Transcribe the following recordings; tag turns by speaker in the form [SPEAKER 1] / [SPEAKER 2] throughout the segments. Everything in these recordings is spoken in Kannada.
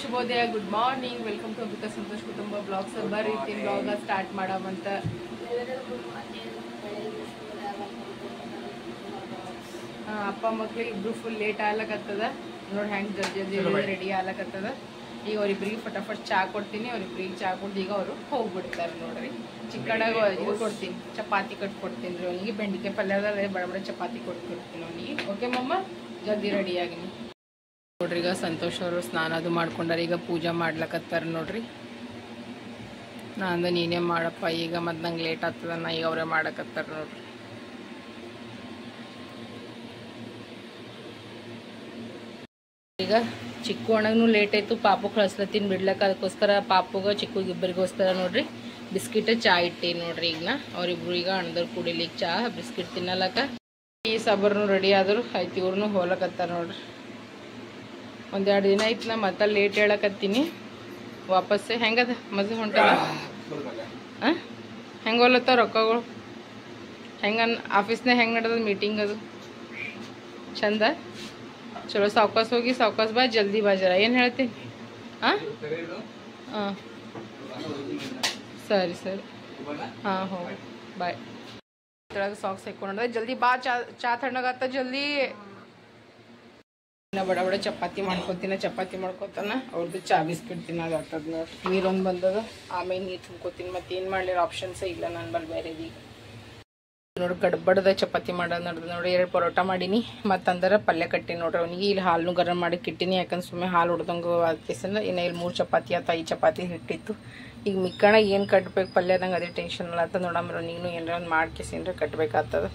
[SPEAKER 1] ಶುಭೋದಯ, ಗುಡ್ ಮಾರ್ನಿಂಗ್. ವೆಲ್ಕಮ್ ಟು ಅಮೃತ ಸಂತೋಷ್ ಕುಟುಂಬ ಬ್ಲಾಗ್ಸ್. ಬರ್ರಿ ಬ್ಲಾಗ ಸ್ಟಾರ್ಟ್ ಮಾಡಾವಂತ. ಅಪ್ಪ ಮಕ್ಳಿಗೆ ಇಬ್ರು ಫುಲ್ ಲೇಟ್ ಆಗ್ಲಕತ್ತದ ನೋಡಿ. ಹೆಂಗೆ ಜಲ್ದಿ ಜಲ್ದಿ ರೆಡಿ ಆಗ್ಲಕತ್ತದ. ಈಗ ಅವ್ರಿಬ್ರಿಗೆ ಫಟಾಫಟ್ ಚಾ ಕೊಡ್ತೀನಿ. ಅವ್ರಿಬ್ರಿಗೆ ಚಾ ಕೊಡ್ದು ಈಗ ಅವರು ಹೋಗ್ಬಿಡ್ತಾರೆ ನೋಡ್ರಿ. ಚಿಕ್ಕಡಾಗ ಇದು ಕೊಡ್ತೀನಿ, ಚಪಾತಿ ಕಟ್ಕೊಡ್ತೀನಿ ರೀ ಅವನಿಗೆ. ಬೆಂಡಿಕಾಯಿ ಪಲ್ಯದ ಬಡ ಚಪಾತಿ ಕೊಟ್ಕೊಡ್ತೀನಿ ಅವನಿಗೆ. ಓಕೆ ಮಮ್ಮ, ಜಲ್ದಿ ರೆಡಿ ಆಗಿನಿ ನೋಡ್ರಿ. ಈಗ ಸಂತೋಷ್ ಅವರು ಸ್ನಾನ ಅದು ಮಾಡ್ಕೊಂಡಾರ. ಈಗ ಪೂಜೆ ಮಾಡ್ಲಕತ್ತಾರ ನೋಡ್ರಿ. ನಾನು ನೀನೇ ಮಾಡಪ್ಪ ಈಗ, ಮತ್ತು ನಂಗೆ ಲೇಟ್ ಆಗ್ತದ, ನಾ ಈಗ ಅವರೇ ಮಾಡಕತ್ತಾರ ನೋಡ್ರಿ. ಈಗ ಚಿಕ್ಕು ಅಣ್ಣಗೂ ಲೇಟ್ ಆಯಿತು. ಪಾಪು ಕಳಿಸ್ಲತ್ತೀನಿ ಬಿಡ್ಲಕ್ಕ. ಅದಕ್ಕೋಸ್ಕರ ಪಾಪುಗ ಚಿಕ್ಕುಗೆ ಇಬ್ಬರಿಗೋಸ್ಕರ ನೋಡ್ರಿ ಬಿಸ್ಕಿಟ್ ಚಾ ಇಟ್ಟೀನಿ ನೋಡ್ರಿ. ಈಗ ಅವ್ರಿಬ್ರು ಈಗ ಅಣ್ಣದವ್ರು ಕುಡಿಲಿಕ್ಕೆ ಚಾ ಬಿಸ್ಕಿಟ್ ತಿನ್ನಲಕ್ಕ. ಈ ಸಬರ್ನು ರೆಡಿ ಆದರು. ಆಯ್ತು ಇವ್ರನ್ನೂ ಹೋಲಕತ್ತಾರ ನೋಡ್ರಿ. ಒಂದೆರಡು ದಿನ ಆಯ್ತು ನಾ ಮತ್ತೆ ಲೇಟ್ ಹೇಳಕತ್ತೀನಿ. ವಾಪಸ್ಸೆ ಹೆಂಗದ ಮದುವೆ ಹೊಂಟಲ್ಲ? ಹಾಂ, ಹೆಂಗೆ ಹೋಲತ್ತಾವ ರೊಕ್ಕಗಳು? ಹೆಂಗೆ ಆಫೀಸ್ನಾಗ ಹೆಂಗೆ ನಡೆದ ಮೀಟಿಂಗ್? ಅದು ಚಂದ ಚಲೋ. ಸಾವ್ಕಾಸ್ ಹೋಗಿ ಸಾವ್ಕಾಸ್ ಬಾ, ಜಲ್ದಿ ಬಾ ಜರ. ಏನು ಹೇಳ್ತೀನಿ? ಹಾಂ ಹಾಂ, ಸರಿ ಸರಿ, ಹಾಂ ಹೋಗಿ ಬಾಯ್. ಸಾಕ್ಸ್ ಹಾಕ್ಕೊಂಡ್ರೆ ಜಲ್ದಿ ಬಾ. ಚಾ ತಣ್ಣಗಾತ ಜಲ್ದಿ. ಬಡ ಬಡ ಚಪಾತಿ ಮಾಡ್ಕೊತೀನಿ. ಚಪಾತಿ ಮಾಡ್ಕೊತಾನ. ಅವ್ರದ್ದು ಚಾ ಬಿಸ್ಕಿಟ್ ತಿನ್ನೋದಾಗ್ತದ ನೋಡ್ರಿ. ನೀರೊಂದು ಬಂದದ, ಆಮೇಲೆ ನೀರು ತುಂಬ್ಕೊತೀನಿ. ಮತ್ತೆ ಏನು ಮಾಡಲಿಲ್ಲ, ಆಪ್ಷನ್ಸೇ ಇಲ್ಲ ನನ್ನ ಬಳಿ ಬೇರೆದು. ಈಗ ನೋಡಿ ಗಡ್ಬಡ್ದ ಚಪಾತಿ ಮಾಡೋದು ನಡೆದು ನೋಡಿ. 2 ಪರೋಟ ಮಾಡೀನಿ. ಮತ್ತು ಅಂದ್ರೆ ಪಲ್ಯ ಕಟ್ಟಿನಿ ನೋಡ್ರಿ ಅವನಿಗೆ. ಇಲ್ಲಿ ಹಾಲು ಗರಂ ಮಾಡಿ ಇಟ್ಟಿನಿ. ಯಾಕಂದ್ರೆ ಸುಮ್ಮನೆ ಹಾಲು ಹೊಡ್ದಂಗೆ ಅದಕ್ಕೆಸಂದ್ರೆ ಇನ್ನು ಇಲ್ಲಿ 3 ಚಪಾತಿ ಆತ. 5 ಚಪಾತಿ ಹಿಟ್ಟಿತ್ತು. ಈಗ ಮಿಕ್ಕಣ ಏನು ಕಟ್ಬೇಕು ಪಲ್ಯ ನಂಗೆ ಅದೇ ಟೆನ್ಷನ್ ಅಲ್ಲ ಅಂತ ನೋಡಮ್ರ. ನೀನು ಏನಾರ ಒಂದು ಮಾಡ್ಕೇಸಿನ್ರೆ ಕಟ್ಬೇಕಾಗ್ತದ.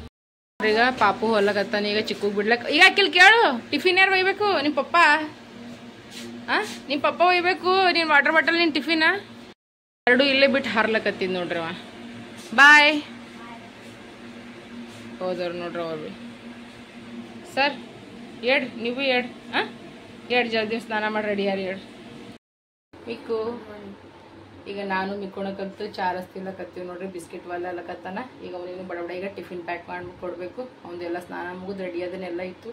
[SPEAKER 1] ಈಗ ಪಾಪು ಹೊಲಗತ್ತಾನ. ಈಗ ಚಿಕ್ಕಗೆ ಬಿಡ್ಲಕ್ಕ. ಈಗ ಅಕ್ಕಿಲ್ ಕೇಳು, ಟಿಫಿನ್ ಯಾರು ಒಯ್ಬೇಕು? ನಿಮ್ಮ ಪಪ್ಪ? ನಿಮ್ಮ ಪಪ್ಪ ಒಯ್ಬೇಕು. ನೀನು ವಾಟರ್ ಬಾಟಲ್, ನಿನ್ನ ಟಿಫಿನ 2 ಇಲ್ಲೇ ಬಿಟ್ಟು ಹಾರ್ಲಕತ್ತಿದ್ ನೋಡ್ರಿ ಅವ. ಬಾಯ್ ಹೋದವ್ರು ನೋಡ್ರಿ ಅವ್ರು. ಸರ್ ಹೇಳ್ರಿ, ನೀವು ಹೇಳ್ರಿ. ಹೇಳ್ರಿ ಜಲ್ದಿ ಸ್ನಾನ ಮಾಡಿ ರೆಡಿ ಯಾರು ಹೇಳ್ರಿ. ಮಿಕ್ಕು ಈಗ ನಾನು ಮಿಕ್ಕೊಳಕಂತೂ ಚಾರಸ್ತಿಲ್ಲಕತ್ತೀವಿ ನೋಡ್ರಿ. ಬಿಸ್ಕಿಟ್ ಒಲ್ಲಕತ್ತಾನ. ಈಗ ಅವನಿಗೆ ಬಡ ಬಡ ಈಗ ಟಿಫಿನ್ ಪ್ಯಾಕ್ ಮಾಡಿ ಕೊಡಬೇಕು. ಅವನದೆಲ್ಲ ಸ್ನಾನ ಮುಗಿದು ರೆಡಿ ಅದನ್ನೆಲ್ಲ ಇತ್ತು.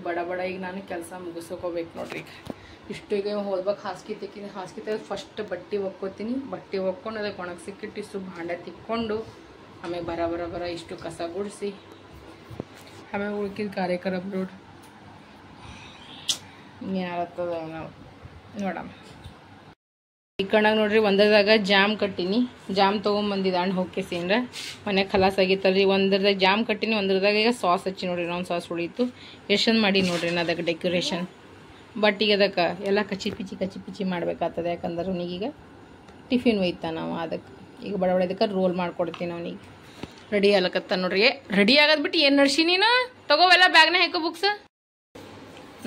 [SPEAKER 1] ಬಡ ಬಡ ಈಗ ನಾನು ಕೆಲಸ ಮುಗಿಸ್ಕೋಬೇಕು ನೋಡ್ರಿ. ಈಗ ಇಷ್ಟು ಈಗ ಹೋಗ್ಬೇಕು. ಹಾಸಿಗೆ ತೆಕ್ಕಿನಿ. ಹಾಸಿಗೆ ತೆಗೆದು ಫಸ್ಟ್ ಬಟ್ಟೆ ಒಕ್ಕೋತೀನಿ. ಬಟ್ಟೆ ಒಕ್ಕೊಂಡು ಅದಕ್ಕೆ ಒಣಗಿ ಸಿಕ್ಕಿಟ್ಟು ಇಷ್ಟು ಭಾಂಡೆ ತಿಕ್ಕೊಂಡು ಆಮೇಲೆ ಬರ ಇಷ್ಟು ಕಸ ಗುಡಿಸಿ ಆಮೇಲೆ ಉಳ್ಕಿದ ಕಾರ್ಯಕ್ರಮ ನೋಡ್ರಿ. ಯಾರತ್ತದ ನಾವು ನೋಡಮ್ಮ. ಈ ಕಣ್ಣಾಗ ನೋಡ್ರಿ ಒಂದರದಾಗ ಜಾಮ್ ಕಟ್ಟಿನಿ. ಜಾಮ್ ತೊಗೊಂಬಂದಿದ್ದ ಹಣ್ಣು ಹೋಗ್ಕೇಸಿನ್ರ ಮನೆ ಖಲಾಸ್ ಆಗಿತ್ತಲ್ರಿ. ಒಂದ್ರದಾಗ ಜಾಮ್ ಕಟ್ಟಿನಿ, ಒಂದ್ರದಾಗ ಈಗ ಸಾಸ್ ಹಚ್ಚಿ ನೋಡ್ರಿ. ಇನ್ನೊಂದು ಸಾಸ್ ಉಳಿತು. ಎಷ್ಟೊಂದು ಮಾಡಿ ನೋಡ್ರಿ ನಾ ಅದಕ್ಕೆ ಡೆಕೋರೇಷನ್. ಬಟ್ ಈಗ ಅದಕ್ಕೆ ಎಲ್ಲ ಕಚ್ಚಿ ಪಿಚ್ಚಿ ಮಾಡ್ಬೇಕಾಗ್ತದೆ. ಯಾಕಂದ್ರೆ ಅವನಿಗೀಗ ಟಿಫಿನ್ ಒಯ್ತಾನ ನಾವು. ಅದಕ್ಕೆ ಈಗ ಬಡ ಬಡ ಇದಕ್ಕೆ ರೋಲ್ ಮಾಡ್ಕೊಡ್ತೀನಿ ಅವನಿಗೆ. ರೆಡಿ ಆಗ್ಲಕತ್ತ ನೋಡ್ರಿ. ರೆಡಿ ಆಗೋದು ಬಿಟ್ಟು ಏನು ನಡ್ಸಿ ನೀನು? ತಗೋವೆಲ್ಲ ಬ್ಯಾಗ್ನ ಹಾಕೋ ಬುಕ್ಸ್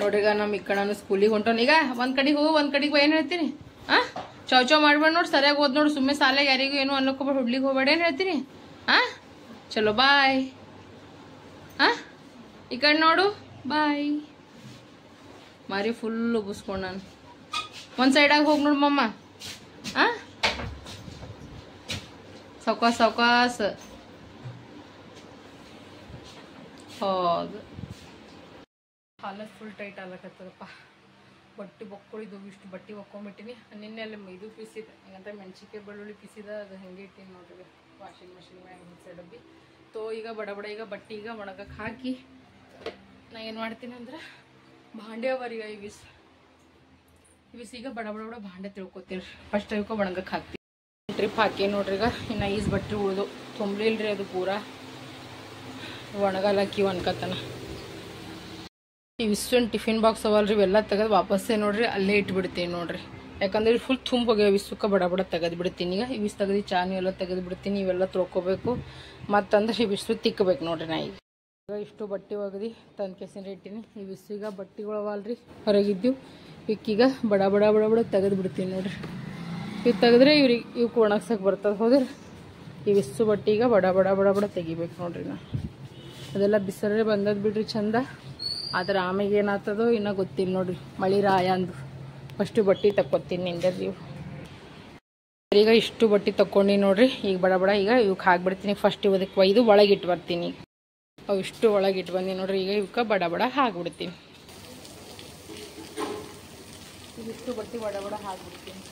[SPEAKER 1] ನೋಡ್ರಿ. ಈಗ ನಮ್ಮ ಇಕ್ಕಣ್ಣನು ಸ್ಕೂಲಿಗೆ ಹೊಂಟೋನು. ಈಗ ಒಂದು ಕಡೆಗೆ ಹೋಗು, ಒಂದು ಕಡೆಗೆ ಏನು ಹೇಳ್ತೀನಿ? ಚೌ ಮಾಡ್ಬೇಡ ನೋಡಿ. ಸರಿಯಾಗಿ ಓದ್ ನೋಡಿ. ಸುಮ್ಮನೆ ಸಾಲಾಗ ಯಾರಿಗೂ ಏನು ಅನ್ನೋಕೋಬೇಡ, ಹುಡ್ಲಿಗೆ ಹೋಗ್ಬೇಡ. ಏನು ಹೇಳ್ತೀನಿ? ಚಲೋ ಬಾಯ್. ಈ ಕಡೆ ನೋಡು, ಬಾಯ್. ಮಾರಿ ಫುಲ್ ಉಗಿಸ್ಕೊಂಡು ನಾನು ಒಂದು ಸೈಡಾಗಿ ಹೋಗಿ ನೋಡು ಮಮ್ಮ. ಸಾವ್ಕಾಸ್ ಹೌದು. ಹಾಲತ್ ಫುಲ್ ಟೈಟ್ ಆಗ್ಲಕತ್ತದಪ್ಪ. ಬಟ್ಟೆ ಬೊಕ್ಕೊಳಿದು ಇಷ್ಟು ಬಟ್ಟೆ ಒಕ್ಕೊಂಬಿಟ್ಟಿನಿ. ನಿನ್ನೆಲ್ಲ ಇದು ಪಿಸಿದ ಹಂಗಂತ ಮೆಣಸಿನ್ಕಾಯಿ ಬೆಳ್ಳುಳ್ಳಿ ಪಿಸಿದ. ಅದು ಹಂಗೆ ಇಟ್ಟಿನಿ ನೋಡ್ರಿ ವಾಷಿಂಗ್ ಮಿಷಿನ್ ಮ್ಯಾಗ ಮಿಕ್ಸೆ ಡಬ್ಬಿ. ಈಗ ಬಡ ಈಗ ಬಟ್ಟೆ ಈಗ ಒಣಗಕ್ಕೆ ಹಾಕಿ ನಾ ಏನು ಮಾಡ್ತೀನಿ ಅಂದ್ರೆ ಭಾಂಡೆ ಅವರೀಗ ಇವಿಸ್ ಈಗ ಬಡ ಭಾಂಡೆ ತಿಳ್ಕೊತೀನಿ. ಫಸ್ಟ್ ತಿಳ್ಕೊ ಒಣಗಕ್ಕೆ ಹಾಕ್ತೀನಿ. ಟ್ರಿಪ್ ಹಾಕಿ ನೋಡ್ರಿ. ಈಗ ಇನ್ನು ಈಸ್ ಬಟ್ಟೆ ಉಳಿದು ತುಂಬಲಿಲ್ರಿ. ಅದು ಪೂರಾ ಒಣಗಲಾಕಿ ಒಣ್ಕತನ. ಇವಿಷ್ಟೊಂದು ಟಿಫಿನ್ ಬಾಕ್ಸ್ ಅವಲ್ರಿ, ಇವೆಲ್ಲ ತೆಗೆದು ವಾಪಸ್ಸೇ ನೋಡ್ರಿ ಅಲ್ಲೇ ಇಟ್ಬಿಡ್ತೀನಿ ನೋಡ್ರಿ. ಯಾಕಂದ್ರೆ ಫುಲ್ ತುಂಬ ಹೋಗ್ಯಾವ. ಇಷ್ಟಕ್ಕೆ ಬಡ ತೆಗೆದು ಬಿಡ್ತೀನಿ. ಈಗ ಇವಿಷ್ಟು ತೆಗೆದು ಚಾನು ಎಲ್ಲ ತೆಗೆದು ಬಿಡ್ತೀನಿ. ಇವೆಲ್ಲ ತೊಳ್ಕೊಬೇಕು. ಮತ್ತಂದ್ರೆ ಇವಿಷ್ಟು ತಿಕ್ಕಬೇಕು ನೋಡ್ರಿ. ನಾ ಈಗ ಇಷ್ಟು ಬಟ್ಟೆ ಒಗದು ತಂದು ಕೆಸಿನ ಇಟ್ಟಿನಿ. ಇವಿಷ್ಟು ಈಗ ಬಟ್ಟೆಗಳು ಅವಲ್ರಿ ಹೊರಗಿದ್ದೀವಿ. ಇಕ್ಕೀಗ ಬಡ ತೆಗೆದು ಬಿಡ್ತೀನಿ ನೋಡ್ರಿ. ಇವು ತೆಗೆದ್ರೆ ಇವು ಒಣಗ್ಸಕ್ಕೆ ಬರ್ತದೆ. ಹೋದ್ರೆ ಇವಿಷ್ಟು ಬಟ್ಟೆ ಈಗ ಬಡ ತೆಗಿಬೇಕು ನೋಡ್ರಿ. ನಾ ಅದೆಲ್ಲ ಬಿಸಿಲೇ ಬಂದದ್ದು ಬಿಡ್ರಿ ಚಂದ. ಆದ್ರೆ ಆಮೇಲೆ ಏನಾಗ್ತದೋ ಇನ್ನೂ ಗೊತ್ತಿಲ್ಲ ನೋಡ್ರಿ. ಮಳಿ ರಾಯ ಅಂದು ಫಸ್ಟು ಬಟ್ಟೆ ತಕ್ಕೊತೀನಿ ನಿಂದ್ರಿ. ಈಗ ಇಷ್ಟು ಬಟ್ಟೆ ತಕ್ಕೊಂಡು ನೋಡ್ರಿ. ಈಗ ಬಡ ಈಗ ಇವಕ್ಕೆ ಹಾಕ್ಬಿಡ್ತೀನಿ. ಫಸ್ಟ್ ಇವದಕ್ಕೆ ಒಯ್ದು ಒಳಗಿಟ್ಟು ಬರ್ತೀನಿ. ಅವು ಇಷ್ಟು ಒಳಗಿಟ್ಟು ಬಂದು ನೋಡ್ರಿ. ಈಗ ಇವಕ್ಕೆ ಬಡ ಹಾಕ್ಬಿಡ್ತೀನಿ. ಇಷ್ಟು ಬಟ್ಟೆ ಬಡ ಬಡ ಹಾಕ್ಬಿಡ್ತೀನಿ.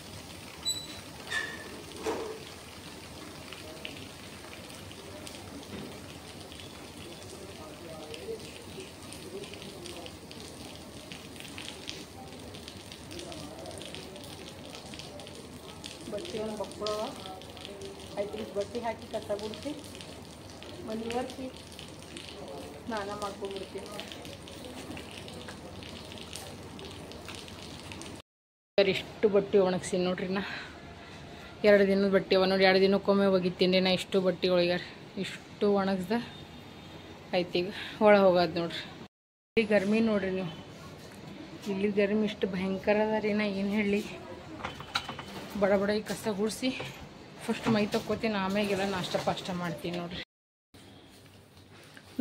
[SPEAKER 1] ಬಟ್ಟೆ ಒಂದು ಬಕ್ಕೊಳವ 5 ಬಟ್ಟೆ ಹಾಕಿ ಕಸ ಗುಡಿಸಿ ಮನೆ ಒರೆಸಿ ಸ್ನಾನ ಮಾಡ್ಕೊಂಡ್ಬಿಡ್ತೀನಿ. ಇಷ್ಟು ಬಟ್ಟೆ ಒಣಗಿಸಿ ನೋಡ್ರಿ. ನಾ 2 ದಿನದ ಬಟ್ಟೆ ಅವ ನೋಡಿ. 2 ದಿನಕ್ಕೊಮ್ಮೆ ಒಗಿತೀನಿ ನಾ. ಇಷ್ಟು ಬಟ್ಟೆ ಒಳಗ್ಯಾರ ಇಷ್ಟು ಒಣಗ್ಸ್ದ ಆಯ್ತು. ಈಗ ಒಳ ಹೋಗೋದು ನೋಡ್ರಿ. ಇಲ್ಲಿ ಗರ್ಮಿ ನೋಡ್ರಿ ನೀವು. ಇಲ್ಲಿ ಗರ್ಮಿ ಇಷ್ಟು ಭಯಂಕರ ಅದ ರೀ. ನಾ ಏನು ಹೇಳಿ, ಬಡ ಬಡ ಈ ಕಸ ಗುಡಿಸಿ ಫಸ್ಟ್ ಮೈ ತಕ್ಕೋತೀನಿ, ಆಮೇಲೆಲ್ಲ ನಾಷ್ಟ ಮಾಡ್ತೀನಿ ನೋಡ್ರಿ.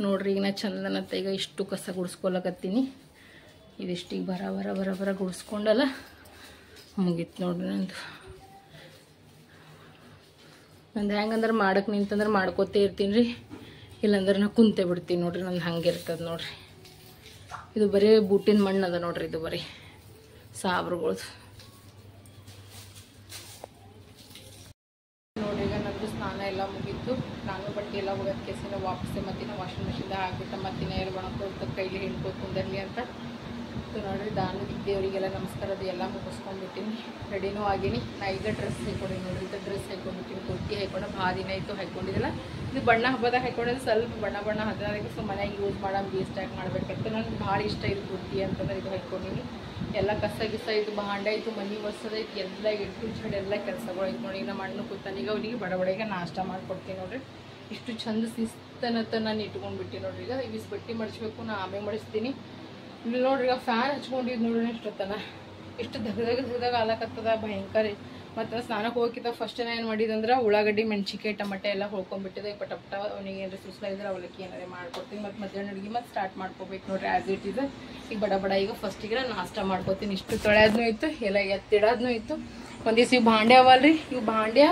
[SPEAKER 1] ನೋಡ್ರಿ ಈಗ ನಾ ಚಂದನತ್ತ ಈಗ ಇಷ್ಟು ಕಸ ಗುಡಿಸ್ಕೊಳಕತ್ತೀನಿ. ಇದಿಷ್ಟು ಈಗ ಬರ ಗುಡಿಸ್ಕೊಂಡಲ್ಲ ಮುಗೀತು ನೋಡ್ರಿ. ನಂದು ಹೆಂಗಂದ್ರೆ ಮಾಡಕ್ಕೆ ನಿಂತಂದ್ರೆ ಮಾಡ್ಕೋತೇ ಇರ್ತೀನಿ ರೀ, ಇಲ್ಲಾಂದ್ರೆ ನಾ ಕುಂತೆ ಬಿಡ್ತೀನಿ ನೋಡ್ರಿ. ನಂದು ಹಂಗೆ ಇರ್ತದೆ ನೋಡ್ರಿ. ಇದು ಬರೀ ಬೂಟಿನ ಮಣ್ಣು ಅದ ನೋಡ್ರಿ. ಇದು ಬರೀ ಸಾಬ್ರುಗಳ್ದು ನೋಡ್ರಿ. ಈಗ ನಂದು ಸ್ನಾನ ಎಲ್ಲ ಮುಗೀತು. ನಾನು ಬಟ್ಟೆ ಎಲ್ಲ ಒಗೆದ ಕೆಸಿನ ವಾಪಸ್ಸೆ ಮತ್ತಿನ ವಾಷಿಂಗ್ ಮಿಷಿನ್ದಾಗ ಹಾಕ್ಬಿಟ್ಟು ಮತ್ತಿನ ಎಲ್ಲ ಒಣಕೋತ ಕೈಲಿ ಹಿಂಡ್ಕೋತ ಕುಂದರ್ಲಿ ಅಂತ ನೋಡ್ರಿ. ದಾನ ದೇವರಿಗೆಲ್ಲ ನಮಸ್ಕಾರದ್ದು ಎಲ್ಲ ಮುಗಿಸ್ಕೊಂಡ್ಬಿಟ್ಟಿನಿ. ರೆಡಿನೂ ಆಗೀನಿ. ನಾ ಈಗ ಡ್ರೆಸ್ ಹಾಕ್ಕೊಂಡಿನಿ ನೋಡ್ರಿ. ಇದು ಡ್ರೆಸ್ ಹಾಕ್ಕೊಂಡ್ಬಿಟ್ಟಿನಿ. ಕುರ್ತಿ ಹಾಕ್ಕೊಂಡು ಭಾಳ ದಿನ ಆಯಿತು ಹಾಕ್ಕೊಂಡಿದ್ದಿಲ್ಲ. ಇದು ಬಣ್ಣ ಹಬ್ಬದಾಗ ಹಾಕ್ಕೊಂಡಿದ್ದು ಸ್ವಲ್ಪ ಬಣ್ಣ ಹದಿನಾರಕ್ಕೆ ಸೊ ಮನೆಯಾಗ ಯೂಸ್ ಮಾಡೋ ಬೇಸ್ಟಾಗಿ ಮಾಡ್ಬೇಕಂತ ನನಗೆ ಭಾಳ ಇಷ್ಟ ಇದು ಕುರ್ತಿ ಅಂತಂದ್ರೆ ಇದು ಹಾಕ್ಕೊಂಡಿನಿ. ಎಲ್ಲ ಕಸ ಗಿಸ ಇದು ಭಾಂಡೆ ಆಯಿತು, ಮನೆ ಒರ್ಸೋದೈತಿ, ಎಲ್ಲ ಇಟ್ಟು ಚಡಿ ಎಲ್ಲ ಕೆಲಸಗಳು ಐತೆ ನೋಡಿ. ನಮ್ಮ ಅಣ್ಣ ಕೂತಾನೀಗ ಅವನಿಗೆ ಬಡಬಡಿಗೆ ನಾಷ್ಟ ಮಾಡಿಕೊಡ್ತೀನಿ ನೋಡ್ರಿ. ಇಷ್ಟು ಚಂದ ಶಿಸ್ತನತ್ತ ನಾನು ಇಟ್ಕೊಂಡ್ಬಿಟ್ಟು ನೋಡ್ರಿ. ಈಗ ಇವಿಸ್ ಬಟ್ಟೆ ಮಡಿಸ್ಬೇಕು, ನಾ ಆಮೇಲೆ ಮಡಿಸ್ತೀನಿ. ಇಲ್ಲಿ ನೋಡ್ರಿ ಈಗ ಫ್ಯಾನ್ ಹಚ್ಕೊಂಡಿದ್ದು ನೋಡ್ರಿ ಇಷ್ಟೊತ್ತನ. ಇಷ್ಟು ದಗದಾಗ ಆಲಕತ್ತದ ಭಯಂಕರ. ಮತ್ತು ಸ್ನಾನಕ್ಕೆ ಹೋಗಿದ್ದ ಫಸ್ಟ್ ಏನು ಮಾಡಿದಂದ್ರೆ ಉಳ್ಳಾಗಡ್ಡಿ ಮೆಣಸಿನ್ಕಾಯಿ ಟಮಟೆ ಎಲ್ಲ ಹೊಳ್ಕೊಂಡ್ಬಿಟ್ಟಿದೆ. ಪಟ ಅವನಿಗೆ ಏನಾರ ಸುಸ್ಲ ಇದ್ರೆ ಅವಲಕ್ಕಿ ಏನಾರೇ ಮಾಡ್ಕೊಡ್ತೀನಿ. ಮತ್ತು ಮಧ್ಯಾಹ್ನ ಅಡುಗೆ ಮತ್ತು ಸ್ಟಾರ್ಟ್ ಮಾಡ್ಕೋಬೇಕು ನೋಡ್ರಿ. ಆ್ಯಸ್ ಇಟ್ ಇದೆ. ಈಗ ಬಡ ಈಗ ಫಸ್ಟಿಗೆ ನಾನು ನಾಷ್ಟ ಮಾಡ್ಕೋತೀನಿ. ಇಷ್ಟು ತೊಳೆಯೋದನ್ನೂ ಇತ್ತು, ಎಲ್ಲ ಎತ್ತಿಡೋದನ್ನೂ ಇತ್ತು. ಒಂದಿವ್ಸ ಇವು ಭಾಂಡೆ ಅವಲ್ರಿ, ಇವು ಭಾಂಡ್ಯ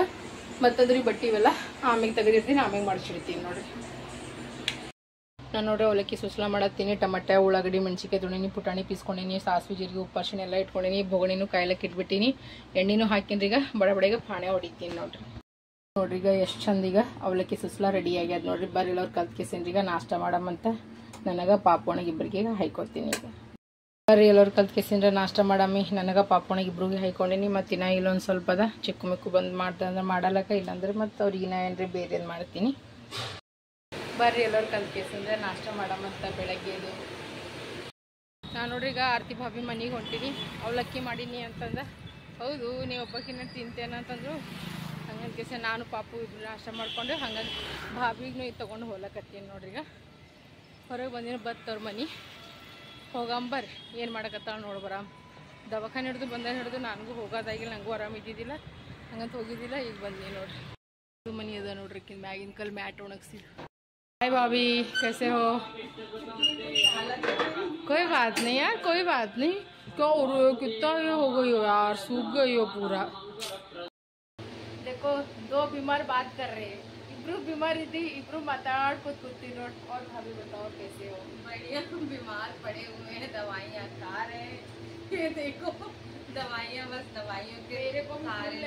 [SPEAKER 1] ಮತ್ತಂದ್ರೆ ಈ ಬಟ್ಟೆ ಇವೆಲ್ಲ ಆಮೇಲೆ ತೆಗೆದಿರ್ತೀನಿ, ಆಮೇಲೆ ಮಾಡಿಸಿಡ್ತೀನಿ ನೋಡ್ರಿ. ನಾನು ನೋಡ್ರಿ ಅವಲಕ್ಕಿ ಸುಸ್ಲ ಮಾಡತ್ತೀನಿ. ಟಮಟೆ ಉಳ್ಳಾಗಡ್ಡಿ ಮೆಣಸಿನ್ಕಾಯಿ ತೊಗೊಂಡಿನಿ, ಪುಟಾಣಿ ಪೀಸ್ಕೊಂಡಿನಿ, ಸಾಸಿವೆ ಜೀರಿಗೆ ಉಪ್ಪು ಅರಿಶಿಣ ಎಲ್ಲ ಇಟ್ಕೊಂಡಿನಿ. ಬೊಗಣಿನೂ ಕಾಯ್ಲಕ್ಕೆ ಇಟ್ಬಿಟ್ಟಿನಿ, ಎಣ್ಣೆನೂ ಹಾಕಿನ್ರಿ. ಈಗ ಬಡಬಡಿಗೆ ಪಾಣೆ ಹೊಡಿತೀನಿ ನೋಡ್ರಿ. ನೋಡ್ರಿ ಈಗ ಎಷ್ಟು ಚಂದ ಈಗ ಅವಲಕ್ಕಿ ಸುಸ್ಲ ರೆಡಿ ಆಗ್ಯದ ನೋಡ್ರಿ. ಬರೀಲವ್ರು ಕಲ್ತ್ಕೇಸೇನ್ರಿ. ಈಗ ನಾಷ್ಟ ಮಾಡಮ್ಮಂತ ನನಗೆ ಪಾಪೋಣಿಗೆ ಇಬ್ಬರಿಗೆ ಹಾಯ್ಕೊತೀನಿ. ಈಗ ಬರ್ರಿ ಎಲ್ಲವ್ರು ಕಲ್ತ್ಕೇಸೇನ್ರಿ ನಾಷ್ಟ ಮಾಡಮ್ಮಿ. ನನಗೆ ಪಾಪೋಣಿಗೆ ಇಬ್ರಿಗೆ ಹಾಯ್ಕೊಂಡಿನಿ. ಮತ್ತು ಇನ್ನ ಇಲ್ಲೊಂದು ಸ್ವಲ್ಪ ಅದ ಚಿಕ್ಕ ಮಿಕ್ಕು ಬಂದು ಮಾಡ್ದೆ ಅಂದ್ರೆ ಮಾಡಲಕ್ಕ, ಇಲ್ಲಾಂದ್ರೆ ಮತ್ತು ಅವ್ರಿಗೆ ಇನ್ನ ಏನ್ರಿ ಬೇರೆ ಮಾಡ್ತೀನಿ. ಬರ್ರಿ ಎಲ್ಲರೂ ಕಲ್ತ್ಕೇಸಂದ್ರೆ ನಾಷ್ಟ ಮಾಡಮ್ಮಂತ ಬೆಳಗ್ಗೆದು. ನಾನು ನೋಡ್ರಿ ಈಗ ಆರತಿ ಭಾಬಿ ಮನೆಗೆ ಹೊಂಟೀನಿ. ಅವಲಕ್ಕಿ ಮಾಡೀನಿ ಅಂತಂದ. ಹೌದು ನೀವು ಒಬ್ಬಕ್ಕಿನ್ನ ತಿಂತೇನೆ ಅಂತಂದ್ರು. ಹಂಗಂತ ಕೇಸ ನಾನು ಪಾಪು ಇಬ್ರು ನಾಷ್ಟ ಮಾಡ್ಕೊಂಡು ಹಂಗಂತ ಭಾಬಿಗೂ ಇದು ತೊಗೊಂಡು ಹೋಗ್ಲಕತ್ತೀನಿ ನೋಡ್ರಿ. ಈಗ ಹೊರಗೆ ಬಂದಿನ ಬತ್ತವ್ರ ಮನೆ ಹೋಗಂಬರ್ರಿ. ಏನು ಮಾಡಕತ್ತಾಳ ನೋಡ್ಬರ. ದವಾಖಾನೆ ಹಿಡಿದು ಹಿಡಿದು ನನಗೂ ಹೋಗೋದಾಗಿಲ್ಲ, ನನಗೂ ಆರಾಮ ಇದ್ದಿದ್ದಿಲ್ಲ, ಹಂಗಂತ ಹೋಗಿದ್ದಿಲ್ಲ. ಈಗ ಬಂದೀನಿ ನೋಡ್ರಿ. ಮನೆ ಅದ ನೋಡ್ರಿ. ಮ್ಯಾಗಿನ ಕಲ್ ಮ್ಯಾಟ್ ಒಣಗಿಸಿ. हाय भाभी, कैसे हो? कोई बात नहीं यार, कोई बात नहीं. क्यों कितना ये हो गई हो यार, सूख गई हो पूरा. देखो दो बीमार बात कर रहे हैं. इब्रू बीमार थी, इब्रू माताड़ कुत्ती नोट. और भाभी बताओ कैसे हो? बढ़िया. बीमार पड़े हुए हैं, दवाइयाँ खा रहे हैं. ये देखो दवाइयाँ, बस दवाइयों के मेरे को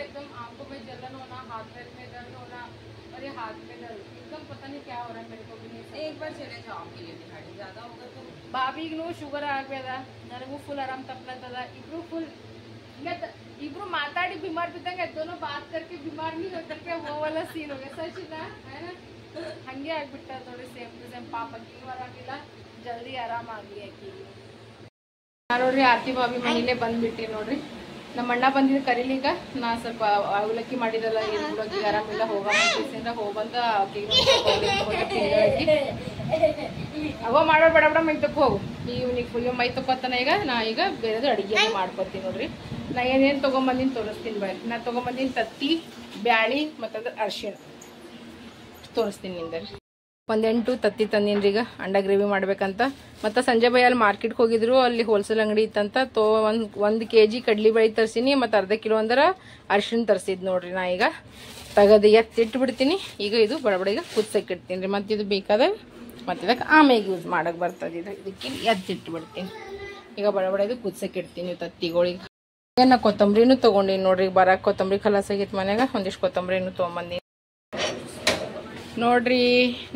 [SPEAKER 1] एकदम आंखों में जलन होना, हाथ में दर्द होना और ये हाथ में दर्द एकदम पता नहीं क्या हो रहा है. मेरे को भी नहीं. एक बार चले जाओ आपके लिए दिखाड़ी. ज़्यादा होगा तो ಬಾಬಿಗೂ ಶುಗರ್ ಆಗ್ಬೇದ, ನನಗೂ ಫುಲ್ ಆರಾಮ್ ತಪ್ಪಲತ್ತದ. ಇಬ್ರು ಫುಲ್ ಇಬ್ರು ಮಾತಾಡಿ बीमार ಬಿದ್ದಂಗೆ दोनों बात करके बीमार नहीं हो करके वो वाला सीन हो गया. सच ना है ना. ಹಂಗೆ ಆಗ್ಬಿಟ್ಟ ನೋಡಿ. Same to same. ಪಾಪಕ್ಕೆ ಆರಾಮಿಲ್ಲ, ಜಲ್ದಿ ಆರಾಮ ಆಗಲಿ ಆಕಿ. ನಾನು ನೋಡ್ರಿ ಆರತಿ ಭಾಬಿ ಮನೇಲೆ ಬಂದ್ಬಿಟ್ಟಿ ನೋಡ್ರಿ. ನಮ್ಮ ಅಣ್ಣ ಬಂದಿದ್ದು ಕರೀಲಿಗ. ನಾ ಸ್ವಲ್ಪ ಅವಲಕ್ಕಿ ಮಾಡಿದಲ್ಲ, ಹುಡುಗಿ ಆರಾಮಿಲ್ಲ, ಹೋಗಂದ ಹೋಗ್ಬಂದ ಅವ ಮಾಡೋ ಬಡ ಬಡ ಮೈ ತಕ್ಕ ಹೋಗು. ಈಗ ಮೈ ತಕ್ಕೋತಾನ. ಈಗ ನಾ ಈಗ ಬೇರೆದು ಅಡುಗೆ ಮಾಡ್ಕೊತೀನಿ ನೋಡ್ರಿ. ನಾ ಏನೇನು ತೊಗೊಂಬಂದಿನಿ ತೋರಿಸ್ತೀನಿ ಬಾಯ್. ನಾ ತೊಗೊಂಬಂದಿನಿ ತತ್ತಿ, ಬ್ಯಾಳಿ ಮತ್ತಂದ್ರೆ ಅರಿಶಿಣ ತೋರಿಸ್ತೀನಿ ನಿಂದ್ರಿ. 8 ತತ್ತಿ ತಂದೀನಿ ಈಗ ಅಂಡ ಗ್ರೇವಿ ಮಾಡ್ಬೇಕಂತ. ಮತ್ತು ಸಂಜೆ ಬೈ ಅಲ್ಲಿ ಮಾರ್ಕೆಟ್ಗೆ ಹೋಗಿದ್ರು, ಅಲ್ಲಿ ಹೋಲ್ಸೇಲ್ ಅಂಗಡಿ ಇತ್ತಂತ. ಒಂದು kg ಕಡ್ಲಿ ಬೇಳೆ ತರಿಸೀನಿ. ಮತ್ತು ಅರ್ಧ ಕಿಲೋ ಅಂದ್ರೆ ಅರಿಶಿಣ ತರಿಸಿದ್ ನೋಡ್ರಿ. ನಾ ಈಗ ತೆಗೆದು ಎತ್ತಿಟ್ಬಿಡ್ತೀನಿ. ಈಗ ಇದು ಬಡಬಡಿಗೆ ಕುದಿಸಕ್ಕೆ ಇಡ್ತೀನಿ ರೀ. ಮತ್ತು ಇದು ಬೇಕಾದ ಮತ್ತು ಇದಕ್ಕೆ ಆಮೇಲೆ ಯೂಸ್ ಮಾಡಕ್ಕೆ ಬರ್ತದೆ. ಇದಕ್ಕೆ ಎತ್ತಿಟ್ಬಿಡ್ತೀನಿ. ಈಗ ಬಡಬಡಿದು ಕುದಿಸಕ್ಕೆ ಇಡ್ತೀನಿ ತತ್ತಿಗಳಿಗೆ. ನಾ ಕೊತ್ತಂಬರಿನೂ ತೊಗೊಂಡಿನಿ ನೋಡ್ರಿ. ಬರಕ್ಕೆ ಕೊತ್ತಂಬರಿ ಖಲಾಸ್ ಆಗೈತೆ ಮನ್ಯಾಗ. ಒಂದಿಷ್ಟು ಕೊತ್ತಂಬರಿನೂ ತೊಗೊಂಬಂದಿನಿ ನೋಡ್ರಿ.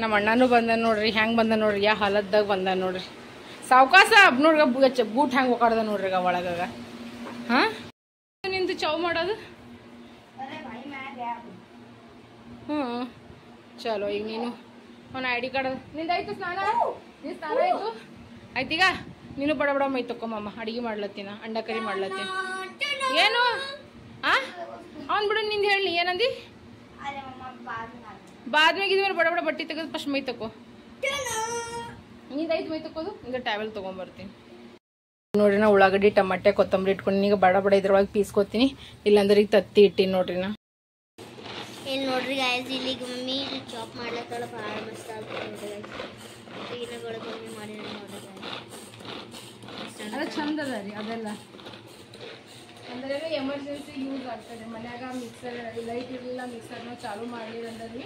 [SPEAKER 1] ನಮ್ಮ ಅಣ್ಣನೂ ಬಂದ ನೋಡ್ರಿ. ಹೆಂಗೆ ಬಂದ ನೋಡ್ರಿ, ಯಾ ಹಾಲದ್ದಾಗ ಬಂದ ನೋಡ್ರಿ. ಸಾವ್ಕಾಸ ನೋಡ್ರಿ ಬೂಟ್ ಹೆಂಗೆ ಒಕಾಡ್ದ ನೋಡ್ರಿ ಒಳಗಾಗ. ಹಾಂ ನಿಂದು ಚಾವ್ ಮಾಡೋದು. ಹ್ಞೂ ಚಲೋ. ಈಗ ನೀನು ಅವನ ID ಕಾರ್ಡ್ ನಿಂದಾಯ್ತು ಸ್ನಾನ. ನೀನು ಸ್ನಾನ ಆಯಿತು ಆಯ್ತೀಗ. ನೀನು ಬಡ ಬಡ ಮೈ ತಕೊಂಬಮ್ಮ. ಅಡುಗೆ ಮಾಡ್ಲತ್ತೀನ, ಅಂಡ ಕರಿ ಮಾಡ್ಲತ್ತೀನಿ. ಏನು ಅವ್ನು ಬಿಡು. ನಿಂದು ಹೇಳಿ ಏನಂದಿ. ಬಾದ್ಮ್ಯಾಗ ಇದ್ಮೇಲೆ ಬಡ ಬಡ ಬಟ್ಟೆ ತೆಗೆದು ಫಸ್ಟ್ ಮೈ ತಕೋ. ನಿಂದಾಯ್ತು ಮೈ ತಕೋದು. ಈಗ ಟ್ಯಾವೆಲ್ ತೊಗೊಂಬರ್ತೀನಿ ನೋಡ್ರಿ. ನಾ ಉಳ್ಳಾಗಡ್ಡಿ ಟಮಾಟೆ ಕೊತ್ತಂಬರಿ ಇಟ್ಕೊಂಡು ಈಗ ಬಡ ಬಡ ಇದ್ರೊಳಗೆ ಪೀಸ್ಕೊತೀನಿ. ಇಲ್ಲಾಂದ್ರೆ ಈಗ ತತ್ತಿ ಇಟ್ಟಿನಿ ನೋಡ್ರಿ. ನಾ
[SPEAKER 2] ಇಲ್ಲಿ ನೋಡ್ರಿ ಗಾಯ್ಸ್, ಇಲ್ಲಿಗೆ ಮಮ್ಮಿ ಚಾಪ್ ಮಾಡ್ಲತ್ತಾಳ. ಭಾಳ ಮಸ್ತ್ ಆಗ್ತದೆ ಈಗಿನಗಳು ಕಮ್ಮಿ ಮಾಡಿ ನೋಡ್ರಿ.
[SPEAKER 1] ಅದ ಚಂದ ಅದ ರೀ ಅದೆಲ್ಲ. ಅಂದ್ರೆ ಎಮರ್ಜೆನ್ಸಿ ಯೂಸ್ ಆಗ್ತದೆ. ಮನ್ಯಾಗ ಮಿಕ್ಸರ್ ಲೈಟ್ ಇರಲಿಲ್ಲ, ಮಿಕ್ಸರ್ನ ಚಾಲು ಮಾಡಿರಂದ್ರಿ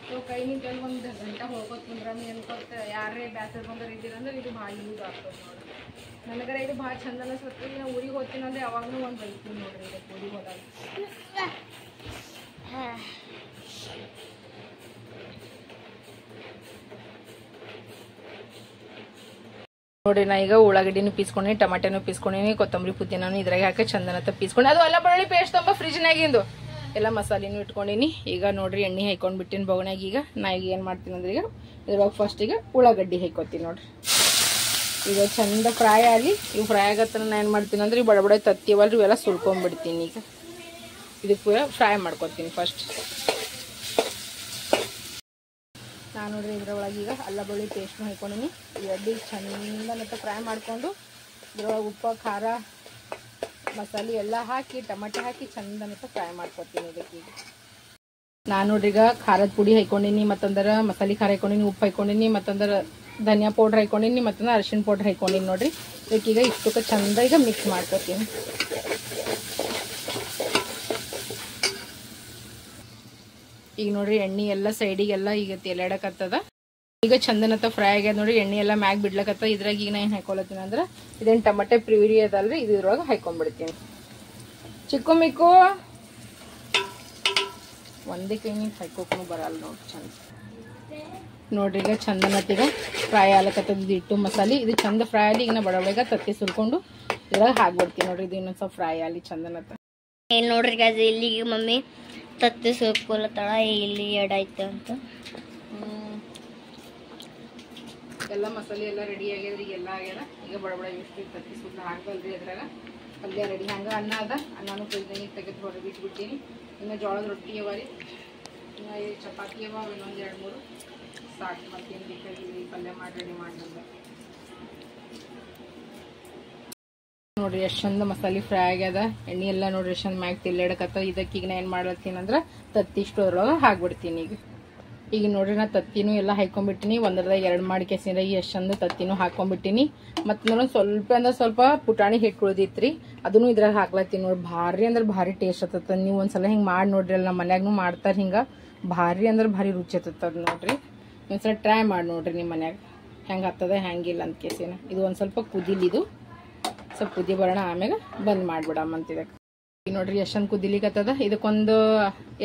[SPEAKER 1] ಸೊ ಕೈ ನಿಂತಲ್ಲಿ ಒಂದು ಗಂಟೆ ಹೋಗೋದು ಕುಂದ್ರಮಿ ಅನ್ಕೊತ ಯಾರೇ ಬ್ಯಾಸರ್ ಬಂದ್ರೆ ಇದ್ದೀರಂದ್ರೆ ಇದು ಭಾಳ ಯೂಸ್ ಆಗ್ತದೆ ನೋಡ್ರಿ. ನನಗರ ಇದು ಭಾಳ ಚಂದ ಅನಿಸ್ತದೆ. ನಾ ಊರಿಗೆ ಹೋಗ್ತೀನಿ ಅಂದ್ರೆ ಯಾವಾಗಲೂ ಒಂದು ಬೈತೀನಿ ನೋಡ್ರಿ. ಇದಕ್ಕೆ ಊರಿಗೆ ಹೋದಾಗ ನೋಡ್ರಿ. ನಾ ಈಗ ಉಳ್ಳಾಗಡ್ಡಿನೂ ಪೀಸ್ಕೊಂಡಿ, ಟಮಾಟೆನೂ ಪೀಸ್ಕೊಂಡಿನಿ, ಕೊತ್ತಂಬರಿ ಪುದೀನೂ ಇದ್ರಾಗ ಹಾಕಿ ಚಂದನತ್ತ ಪೀಸ್ಕೊಂಡು ಅದು ಅಲ್ಲ ಬೆಳ್ಳುಳ್ಳಿ ಪೇಸ್ಟ್ ತುಂಬ ಫ್ರಿಜ್ನಾಗಿಂದು ಎಲ್ಲ ಮಸಾಲೆನೂ ಇಟ್ಕೊಂಡಿನಿ. ಈಗ ನೋಡ್ರಿ ಎಣ್ಣೆ ಹಾಕೊಂಡ್ಬಿಟ್ಟಿನಿ ಬೊಗಣ್ಯಾಗ. ಈಗ ನಾ ಈಗ ಏನು ಮಾಡ್ತೀನಿ ಅಂದ್ರೆ ಈಗ ಇದ್ರೊಳಗೆ ಫಸ್ಟ್ ಈಗ ಉಳ್ಳಾಗಡ್ಡಿ ಹಾಕೋತೀನಿ ನೋಡ್ರಿ. ಈಗ ಚಂದ ಫ್ರೈ ಆಗಲಿ. ಇವು ಫ್ರೈ ಆಗತ್ತ ನಾನು ಏನು ಮಾಡ್ತೀನಿ ಅಂದ್ರೆ ಬಡ ಬಡ ತತ್ತಿವಲ್ರಿ ಇವೆಲ್ಲ ಸುಲ್ಕೊಂಡ್ಬಿಡ್ತೀನಿ. ಈಗ ಇದಕ್ಕೆ ಪೂರ ಫ್ರೈ ಮಾಡ್ಕೊತೀನಿ ಫಸ್ಟ್. ನಾನು ನೋಡ್ರಿ ಇದ್ರೊಳಗೆ ಈಗ ಅಲ್ಲ ಬೆಳ್ಳುಳ್ಳಿ ಪೇಸ್ಟ್ನು ಹಾಕೊಂಡಿನಿ. ಎಡ್ಡಿ ಚಂದ ಮತ್ತು ಫ್ರೈ ಮಾಡಿಕೊಂಡು ಇದ್ರೊಳಗೆ ಉಪ್ಪು ಖಾರ ಮಸಾಲೆ ಎಲ್ಲ ಹಾಕಿ ಟಮಾಟೆ ಹಾಕಿ ಚಂದ ಮತ್ತು ಫ್ರೈ ಮಾಡ್ಕೊತೀನಿ. ಇದಕ್ಕೆ ಈಗ ನಾನು ನೋಡ್ರಿ ಈಗ ಖಾರದ ಪುಡಿ ಹಾಕೊಂಡಿನಿ, ಮತ್ತಂದ್ರೆ ಮಸಾಲೆ ಖಾರ ಹಾಕೊಂಡಿನಿ, ಉಪ್ಪು ಹಾಕೊಂಡಿನಿ, ಮತ್ತಂದ್ರೆ ಧನಿಯಾ ಪೌಡ್ರ್ ಹಾಕೊಂಡಿನಿ, ಮತ್ತಂದ್ರೆ ಅರಿಶಿಣ ಪೌಡ್ರ್ ಹಾಕೊಂಡಿನಿ ನೋಡ್ರಿ. ಇದಕ್ಕೀಗ ಇಷ್ಟಕ್ಕೆ ಚಂದ ಈಗ ಮಿಕ್ಸ್ ಮಾಡ್ಕೊತೀನಿ. ಈಗ ನೋಡ್ರಿ ಎಣ್ಣೆ ಎಲ್ಲ ಸೈಡಿಗೆಲ್ಲ ಈಗ ತೇಲಾಡಕತ್ತದ. ಈಗ ಚಂದನತ್ತ ಫ್ರೈ ಆಗ್ಯದ ನೋಡ್ರಿ. ಎಣ್ಣೆ ಎಲ್ಲ ಮ್ಯಾಗ ಬಿಡ್ಲಕತ್ತ. ಇದ್ರಾಗ ಈಗ ನಾ ಏನು ಹಾಕೊಳತ್ತೀನಿ ಅಂದ್ರೆ ಇದೇನು ಟಮಾಟೆ ಪ್ಯೂರಿ ಅದಲ್ರಿ, ಇದ್ರೊಳಗೆ ಹಾಕೊಂಡ್ಬಿಡ್ತೀನಿ. ಚಿಕ್ಕು ಮಿಕ್ಕು ಒಂದೇ ಕೈ ನೀವು ಹಾಕೋಕ್ಕೂ ಬರಲ್ಲ ನೋಡ್ರಿ. ಚಂದ ನೋಡ್ರಿ ಈಗ ಚಂದನತ್ತೀಗ ಫ್ರೈ ಆಗ್ಲಕತ್ತದ ಹಿಟ್ಟು ಮಸಾಲೆ. ಇದು ಚಂದ ಫ್ರೈ ಆಗಲಿ. ಈಗ ನಾ ಬಡಬಡಿಗ ತತ್ತಿ ಸುಲ್ಕೊಂಡು ಇದ್ರಾಗ ಹಾಕ್ಬಿಡ್ತೀನಿ ನೋಡ್ರಿ. ಇದು ಇನ್ನೊಂದು ಸ್ವಲ್ಪ ಫ್ರೈ ಆಗಲಿ ಚಂದನತ್ತ.
[SPEAKER 2] ಏನು ನೋಡ್ರಿ ಗಾಯ್ಸ್, ಇಲ್ಲಿಗೆ ಮಮ್ಮಿ ತತ್ತಿ ಸುಲ್ಕೊಳತ್ತಾಳ. ಇಲ್ಲಿ ಎಡಾಯ್ತು ಅಂತ
[SPEAKER 1] ಎಲ್ಲ ಮಸಾಲೆ ಎಲ್ಲ ರೆಡಿ ಆಗ್ಯದ್ರಿ. ಎಲ್ಲ ಆಗ್ಯದ. ಈಗ ಬಡಬಡ ಎಷ್ಟು ತತ್ತಿ ಸುತ್ತ ಹಾಕ್ಬಲ್ರಿ. ಅದ್ರಾಗ ಪಲ್ಯ ರೆಡಿ. ಹಂಗೆ ಅನ್ನ ಅದ. ಅನ್ನನೂ ಫ್ರಿಜ್ನಾಗ ತೆಗೆದು ಹೊರಗೆ ಬಿಟ್ಬಿಟ್ಟಿನಿ. ಇನ್ನು ಜೋಳದ ರೊಟ್ಟಿ ಅವ ರೀ, ಇನ್ನು ಚಪಾತಿ ಅವ ಇನ್ನೊಂದು 2-3 ಸಾಕು. ಮತ್ತೇನು ಬೇಕಾಗಿ ಪಲ್ಯ ಮಾಡಿ ರೆಡಿ ಮಾಡಿದ್ರೆ ನೋಡ್ರಿ ಎಷ್ಟು ಚಂದ ಮಸಾಲೆ ಫ್ರೈ ಆಗ್ಯದ. ಎಣ್ಣೆ ಎಲ್ಲ ನೋಡ್ರಿ ಎಷ್ಟು ಚಂದ ಮ್ಯಾಗ ತಿಲ್ಲಾಡಕತ್ತ. ಇದಕ್ಕೆ ಈಗ ನಾ ಏನು ಮಾಡ್ಲತ್ತೀನಿ ಅಂದ್ರೆ ತತ್ತಿ ಇಷ್ಟು ಅದ್ರೊಳಗೆ ಹಾಕ್ಬಿಡ್ತೀನಿ. ಈಗ ನೋಡ್ರಿ ನಾ ತತ್ತಿನೂ ಎಲ್ಲ ಹಾಕೊಂಡ್ಬಿಟ್ಟಿನಿ. ಒಂದ್ರದಾಗ 2 ಮಾಡಿ ಕೆಸಿಂದ ಎಷ್ಟು ಚಂದ ತತ್ತಿನೂ ಹಾಕೊಂಡ್ಬಿಟ್ಟಿನಿ. ಮತ್ತು ನಾನು ಸ್ವಲ್ಪ ಅಂದ್ರೆ ಸ್ವಲ್ಪ ಪುಟಾಣಿ ಹಿಟ್ಟು ಉಳ್ದಿತ್ರಿ, ಅದನ್ನು ಇದ್ರಾಗ ಹಾಕ್ಲತ್ತೀನಿ ನೋಡ್ರಿ. ಭಾರಿ ಅಂದ್ರೆ ಭಾರಿ ಟೇಸ್ಟ್ ಆಗ್ತದ. ನೀವು ಒಂದ್ಸಲ ಹಿಂಗೆ ಮಾಡಿ ನೋಡ್ರಿ. ಅಲ್ಲಿ ನಮ್ಮ ಮನ್ಯಾಗೂ ಮಾಡ್ತಾರೆ ಹಿಂಗೆ. ಭಾರಿ ಅಂದ್ರೆ ಭಾರಿ ರುಚಿ ಆಗ್ತದ ನೋಡ್ರಿ. ಒಂದ್ಸಲ ಟ್ರೈ ಮಾಡಿ ನೋಡ್ರಿ ನಿಮ್ಮ ಮನ್ಯಾಗ ಹೆಂಗೆ ಆಗ್ತದ ಹೆಂಗಿಲ್ಲ ಅಂತ ಕೇಸಿನ. ಇದು ಒಂದು ಸ್ವಲ್ಪ ಕುದಿಲಿದು ಸ್ವಲ್ಪ ಕುದಿ ಬರೋಣ, ಆಮ್ಯಾಗ ಬಂದ್ ಮಾಡ್ಬಿಡಮ್ಮಂತಿದಕ್ಕೆ. ಈಗ ನೋಡ್ರಿ ಎಷ್ಟು ಚಂದ ಕುದಿಲಿಕ್ಕತ್ತದ. ಇದಕ್ಕೊಂದು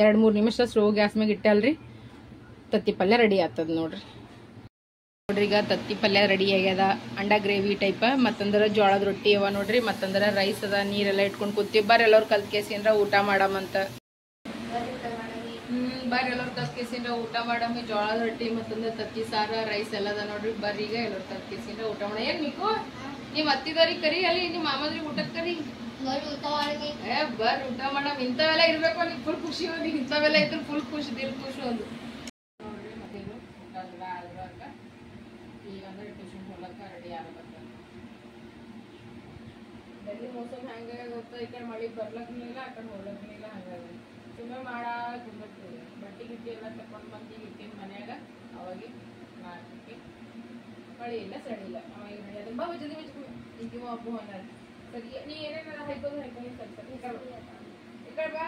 [SPEAKER 1] 2-3 ನಿಮಿಷ ಸ್ಲೋ ಗ್ಯಾಸ್ ಮ್ಯಾಗ ಇಟ್ಟಲ್ರಿ ತತ್ತಿ ಪಲ್ಯ ರೆಡಿ ಆಗ್ತದ ನೋಡ್ರಿ. ನೋಡ್ರಿ ಈಗ ತತ್ತಿ ಪಲ್ಯ ರೆಡಿ ಆಗ್ಯದ. ಅಂಡ ಗ್ರೇವಿ ಟೈಪ್. ಮತ್ತಂದ್ರೆ ಜೋಳದ ರೊಟ್ಟಿ ಅವ ನೋಡ್ರಿ. ಮತ್ತಂದ್ರೆ ರೈಸ್ ಅದ. ನೀರೆಲ್ಲ ಇಟ್ಕೊಂಡು ಕೂತೀವಿ. ಬರ್ರಿ ಎಲ್ಲರೂ ಕಲ್ತ್ ಕೇಸಿಂದ್ರ ಊಟ ಮಾಡಮಂತ. ಬರ್ರಿ ಎಲ್ಲರೂ ಕಲ್ತ್ ಕೇಸಿಂದ್ರ ಊಟ ಮಾಡಮ್ಮಿ. ಜೋಳದ ರೊಟ್ಟಿ ಮತ್ತಂದ್ರೆ ತತ್ತಿ ಸಾರ ರೈಸ್ ಎಲ್ಲದ ನೋಡ್ರಿ. ಬರ್ರಿ ಈಗ ಎಲ್ಲರೂ ಕಲ್ತ್ ಕೇಸಿಂದ್ರ ಊಟ ಮಾಡ. ಏನ್ ಮಿಕ್ಕು ನೀವ್ ಹತ್ತಿದವ್ರಿಗೆ ಕರಿ, ಅಲ್ಲಿ ನಿಮ್ಮ ಮಾಮದ್ರಿಗೆ ಊಟಕ್ಕೆ ಕರಿ. ಬರ್ರಿ ಊಟ ಮಾಡಮ್. ಇಂಥವೆಲ್ಲ ಇರ್ಬೇಕು. ನಿಮ್ಗೆ ಫುಲ್ ಖುಷಿ ಹೋಗಿ. ಇಂಥವೆಲ್ಲ ಇದ್ರೆ ಫುಲ್ ಖುಷಿ, ದಿಲ್ ಖುಷಿ ಒಂದು ನೋಡ್ರಿ. ಮತ್ತೇನು ಊಟ ಆದ್ರಾಗ ಈಗ ಅಂದ್ರೆ ಟ್ಯೂಷನ್ ಹೋಗ್ಲಕ್ಕ ರೆಡಿ ಆಗತ್ತ. ಡೆಲ್ಲಿ ಮೋಸಮ್ ಹೆಂಗೆ ಗೊತ್ತಾ, ಈ ಕಡೆ ಮಳೆ ಬರ್ಲಕ್ಕನಿಲ್ಲ, ಆ ಕಡೆ ಹೋಗ್ಲಕ್ಕನಿಲ್ಲ. ಹಂಗಾಗಿ ಸುಮ್ಮನೆ ಮಾಡಾಕ್ಬಿಡ್ತೀವಿ. ಬಟ್ಟೆ ಗಿಟ್ಟಿ ಎಲ್ಲ ತಗೊಂಡು ಬಂದು ಇಟ್ಟಿನ ಮನ್ಯಾಗ. ಅವಾಗ ಮಾಡ್ತೀವಿ. ಮಳೆ ಇಲ್ಲ ಸಡಿ ಇಲ್ಲ. ಅವಾಗ ತುಂಬ ಜಲ್ದಿ ಬಚ್ಕೊಂಡು ಈಗ ಹಬ್ಬ ಹೊಂದಾರ. ಸರಿ ನೀ ಏನೇನಾರ ಹಾಕೋದು ಹಾಕೊಂಡು ಸ್ವಲ್ಪ ಈ ಕಡೆ ಬಾ.